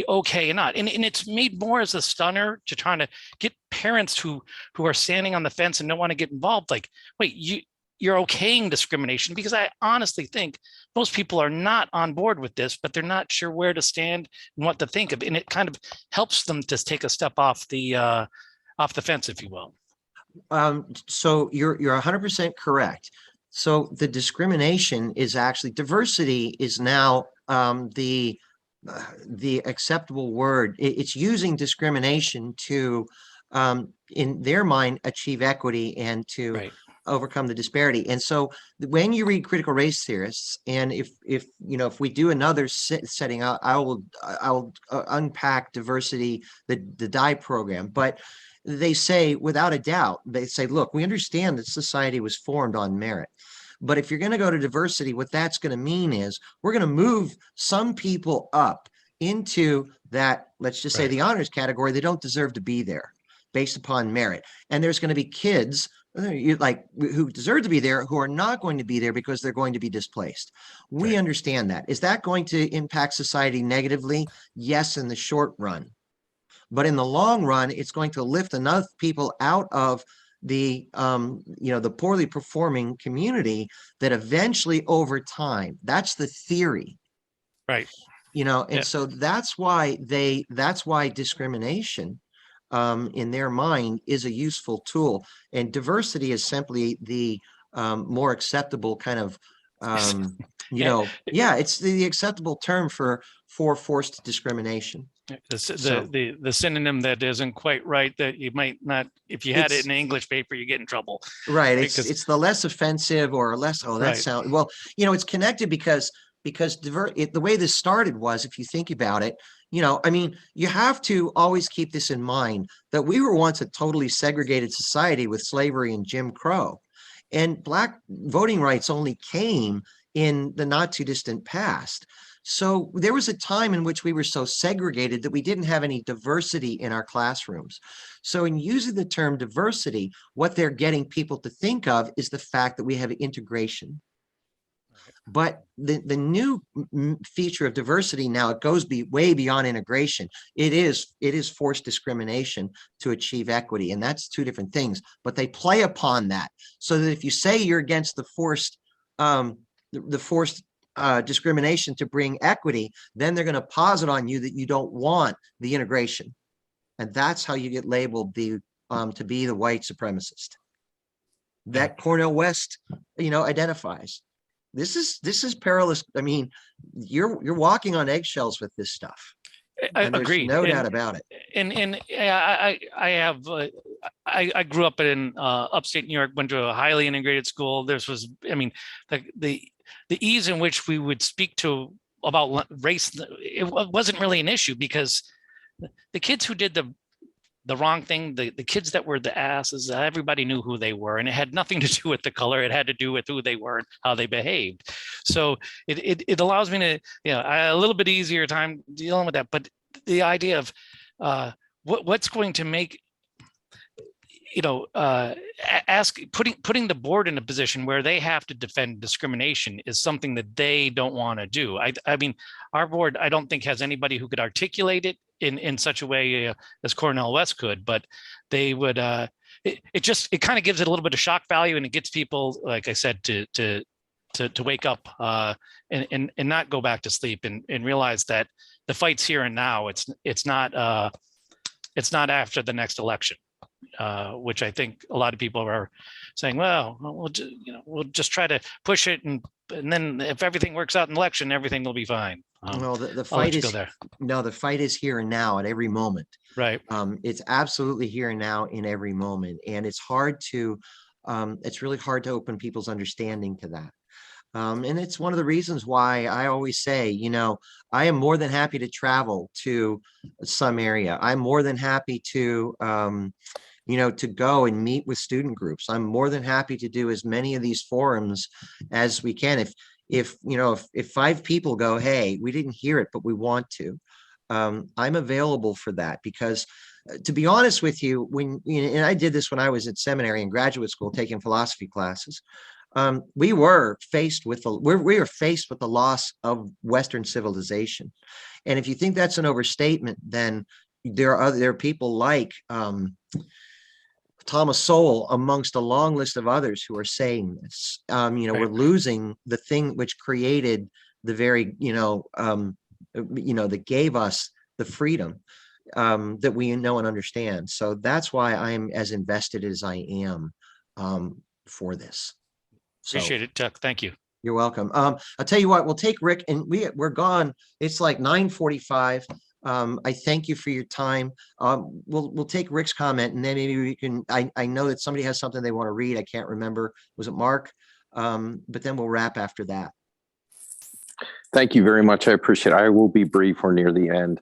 okay or not. And it's made more as a stunner to trying to get parents who are standing on the fence and don't want to get involved. Like, wait, you're okaying discrimination, because I honestly think most people are not on board with this, but they're not sure where to stand and what to think of. And it kind of helps them to take a step off the fence, if you will. So you're 100% correct. So the discrimination is actually, diversity is now the acceptable word. It's using discrimination to, in their mind, achieve equity and to Right. overcome the disparity. And so when you read critical race theorists, and if we do another setting, I'll unpack diversity, the DIE program, but they say, without a doubt, they say, look, we understand that society was formed on merit, but if you're going to go to diversity, what that's going to mean is we're going to move some people up into that, let's just say, Right. the honors category. They don't deserve to be there based upon merit. And there's going to be kids who deserve to be there, who are not going to be there because they're going to be displaced. We Right. understand that. Is that going to impact society negatively? Yes, in the short run. But in the long run, it's going to lift enough people out of the the poorly performing community that eventually, over time, that's the theory. Right. And Yeah. so that's why discrimination in their mind is a useful tool, and diversity is simply the more acceptable kind of it's the acceptable term for forced discrimination. The synonym that isn't quite right, that you might not, if you had it in an English paper, you get in trouble. Right. It's the less offensive or less, that Right. sound, well, it's connected because the way this started was, if you think about it, you have to always keep this in mind, that we were once a totally segregated society with slavery and Jim Crow, and Black voting rights only came in the not too distant past. So there was a time in which we were so segregated that we didn't have any diversity in our classrooms. So in using the term diversity, what they're getting people to think of is the fact that we have integration. But the new feature of diversity now, it goes way beyond integration. It is forced discrimination to achieve equity, and that's two different things. But they play upon that, so that if you say you're against the forced discrimination to bring equity, then they're going to posit on you that you don't want the integration, and that's how you get labeled to be the white supremacist that Cornel West identifies. this is perilous. I mean, you're walking on eggshells with this stuff. I And there's agree. no doubt about it. And I have I grew up in upstate New York, went to a highly integrated school. This was, I mean, the ease in which we would speak to about race, it wasn't really an issue, because the kids who did the wrong thing, the kids that were the asses, everybody knew who they were, and it had nothing to do with the color. It had to do with who they were and how they behaved. So it allows me to, a little bit easier time dealing with that. But the idea of what's going to make, putting the board in a position where they have to defend discrimination is something that they don't want to do. I mean, our board, I don't think has anybody who could articulate it in such a way as Cornell West could, but they would, it kind of gives it a little bit of shock value, and it gets people, like I said, to wake up and not go back to sleep and realize that the fight's here and now. It's not after the next election. Which I think a lot of people are saying, well, we'll just try to push it, and then if everything works out in the election, everything will be fine. Well, the fight is there. No, the fight is here and now at every moment. Right. It's absolutely here and now in every moment, and it's really hard to open people's understanding to that. And it's one of the reasons why I always say, I am more than happy to travel to some area. I'm more than happy to, to go and meet with student groups. I'm more than happy to do as many of these forums as we can. If 5 people go, hey, we didn't hear it, but we want to, I'm available for that, because to be honest with you, and I did this when I was at seminary and graduate school taking philosophy classes. We were faced with the loss of Western civilization, and if you think that's an overstatement, then there are people like Thomas Sowell amongst a long list of others who are saying this. We're losing the thing which created the very that gave us the freedom that we know and understand. So that's why I'm as invested as I am for this. Appreciate it, Chuck. Thank you. You're welcome. I'll tell you what, we'll take Rick, and we're gone. It's like 9:45. I thank you for your time. We'll take Rick's comment, and then maybe we can, I know that somebody has something they want to read. I can't remember. Was it Mark? But then we'll wrap after that. Thank you very much. I appreciate it. I will be brief or near the end.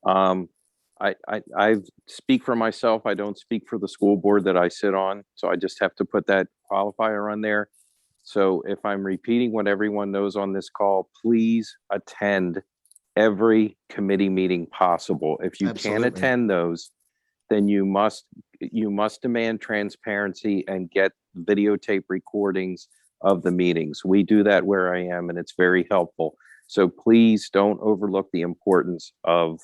I speak for myself. I don't speak for the school board that I sit on. So I just have to put that qualifier on there. So if I'm repeating what everyone knows on this call, please attend every committee meeting possible. If you can't attend those, then you must demand transparency and get videotape recordings of the meetings. We do that where I am, and it's very helpful. So please don't overlook the importance of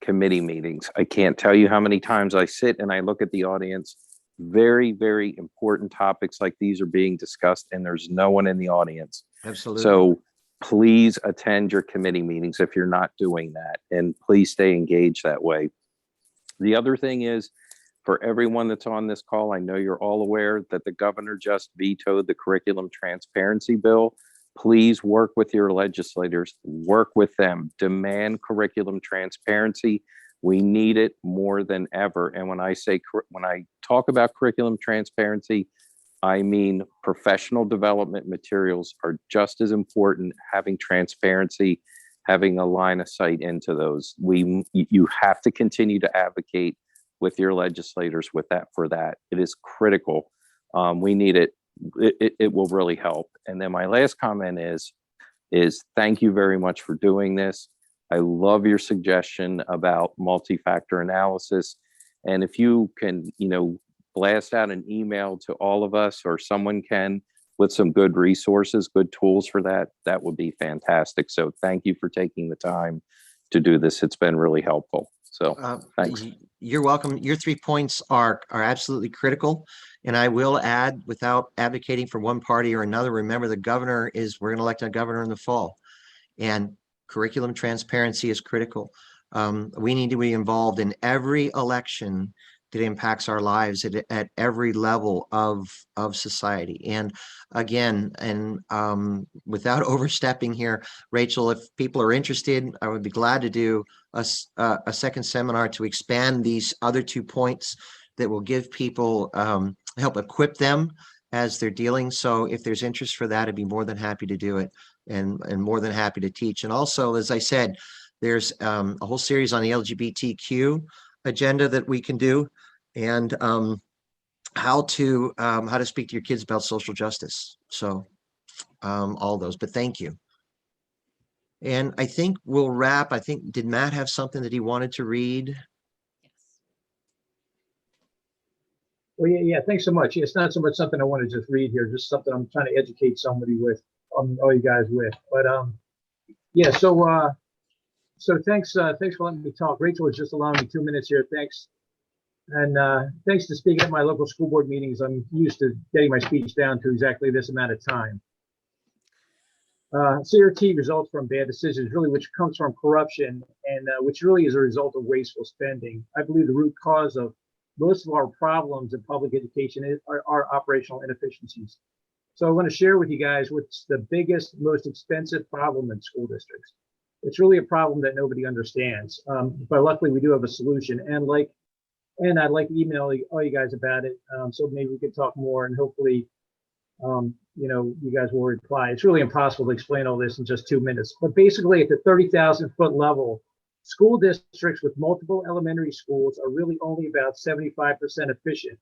committee meetings. I can't tell you how many times I sit and I look at the audience. Very, very important topics like these are being discussed, and there's no one in the audience. Absolutely. So please attend your committee meetings if you're not doing that, and please stay engaged that way. The other thing is, for everyone that's on this call, I know you're all aware that the governor just vetoed the curriculum transparency bill. Please work with your legislators, work with them, demand curriculum transparency. We need it more than ever. And when I talk about curriculum transparency, I mean professional development materials are just as important. Having transparency, having a line of sight into those. You have to continue to advocate with your legislators for that. It is critical. We need it. It will really help. And then my last comment is thank you very much for doing this. I love your suggestion about multi-factor analysis. And if you can, blast out an email to all of us, or someone can, with some good resources, good tools for that, that would be fantastic. So thank you for taking the time to do this. It's been really helpful. So thanks. You're welcome. Your 3 points are absolutely critical. And I will add, without advocating for one party or another, remember we're going to elect a governor in the fall, and curriculum transparency is critical. We need to be involved in every election that impacts our lives at every level of society. And again, and without overstepping here, Rachel, if people are interested, I would be glad to do a second seminar to expand these other 2 points that will give people, help equip them as they're dealing. So if there's interest for that, I'd be more than happy to do it, and more than happy to teach. And also, as I said, there's a whole series on the LGBTQ agenda that we can do, and how to speak to your kids about social justice. So all those, but thank you. And I think we'll wrap. I think, did Matt have something that he wanted to read? Well, yeah, thanks so much. It's not so much something I want to just read here, just something I'm trying to educate somebody with, all you guys with. But yeah, so thanks for letting me talk. Rachel was just allowing me 2 minutes here. Thanks. And thanks to speaking at my local school board meetings. I'm used to getting my speech down to exactly this amount of time. CRT results from bad decisions, really, which comes from corruption, and which really is a result of wasteful spending. I believe the root cause of most of our problems in public education are operational inefficiencies. So I want to share with you guys what's the biggest, most expensive problem in school districts. It's really a problem that nobody understands, but luckily we do have a solution. And I'd like to email all you guys about it, so maybe we could talk more, and hopefully, you guys will reply. It's really impossible to explain all this in just 2 minutes. But basically, at the 30,000-foot level, school districts with multiple elementary schools are really only about 75% efficient.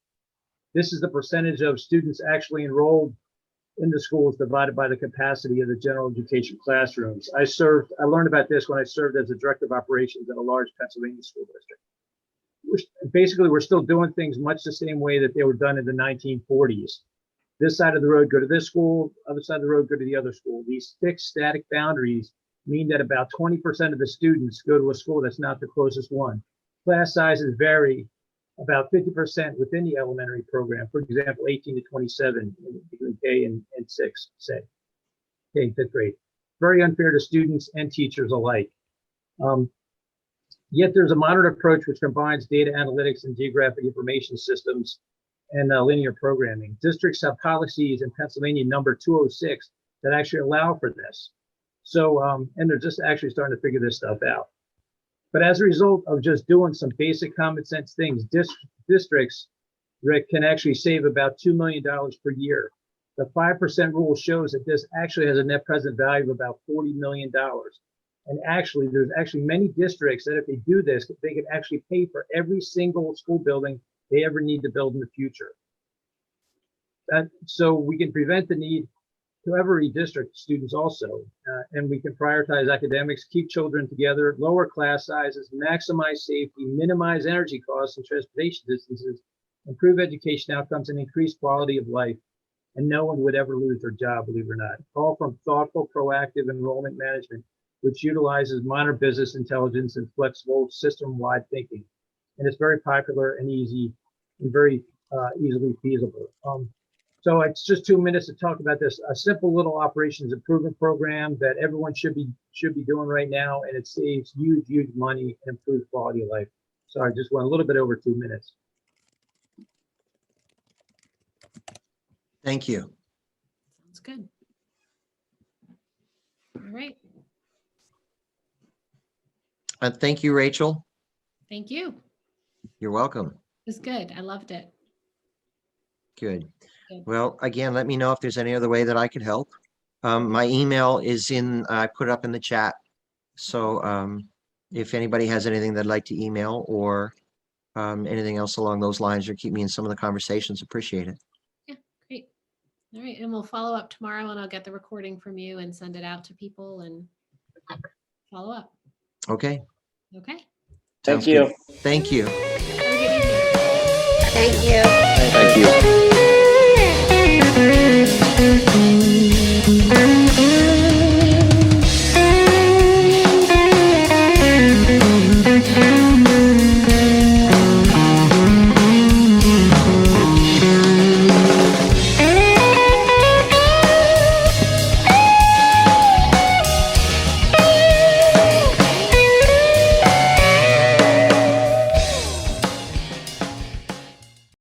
This is the percentage of students actually enrolled in the schools divided by the capacity of the general education classrooms. I learned about this when I served as a director of operations at a large Pennsylvania school district. Basically, we're still doing things much the same way that they were done in the 1940s. This side of the road, go to this school, other side of the road, go to the other school. These fixed static boundaries mean that about 20% of the students go to a school that's not the closest one. Class sizes vary about 50% within the elementary program. For example, 18 to 27 between K and 6, say, K and 5th grade. Very unfair to students and teachers alike. Yet there's a modern approach which combines data analytics and geographic information systems and linear programming. Districts have policies in Pennsylvania number 206 that actually allow for this. So, and they're just actually starting to figure this stuff out. But as a result of just doing some basic common sense things, districts, Rick, can actually save about $2 million per year. The 5% rule shows that this actually has a net present value of about $40 million. And actually, there's actually many districts that if they do this, they can actually pay for every single school building they ever need to build in the future. So we can prevent the need to ever redistrict students also, and we can prioritize academics, keep children together, lower class sizes, maximize safety, minimize energy costs and transportation distances, improve education outcomes, and increase quality of life. And no one would ever lose their job, believe it or not. All from thoughtful, proactive enrollment management, which utilizes modern business intelligence and flexible system-wide thinking. And it's very popular and easy and very easily feasible. So it's just 2 minutes to talk about this, a simple little operations improvement program that everyone should be doing right now, and it saves huge money and improves quality of life. So I just went a little bit over 2 minutes. Thank you. Sounds good. All right. Thank you, Rachel. Thank you. You're welcome. It was good. I loved it. Good. Well, again, let me know if there's any other way that I could help. My email is I put it up in the chat. So if anybody has anything they'd like to email or anything else along those lines, or keep me in some of the conversations, appreciate it. Yeah, great. All right. And we'll follow up tomorrow, and I'll get the recording from you and send it out to people and follow up. Okay. Okay. Thank you. Thank you. Have a good evening. Thank you. Thank you.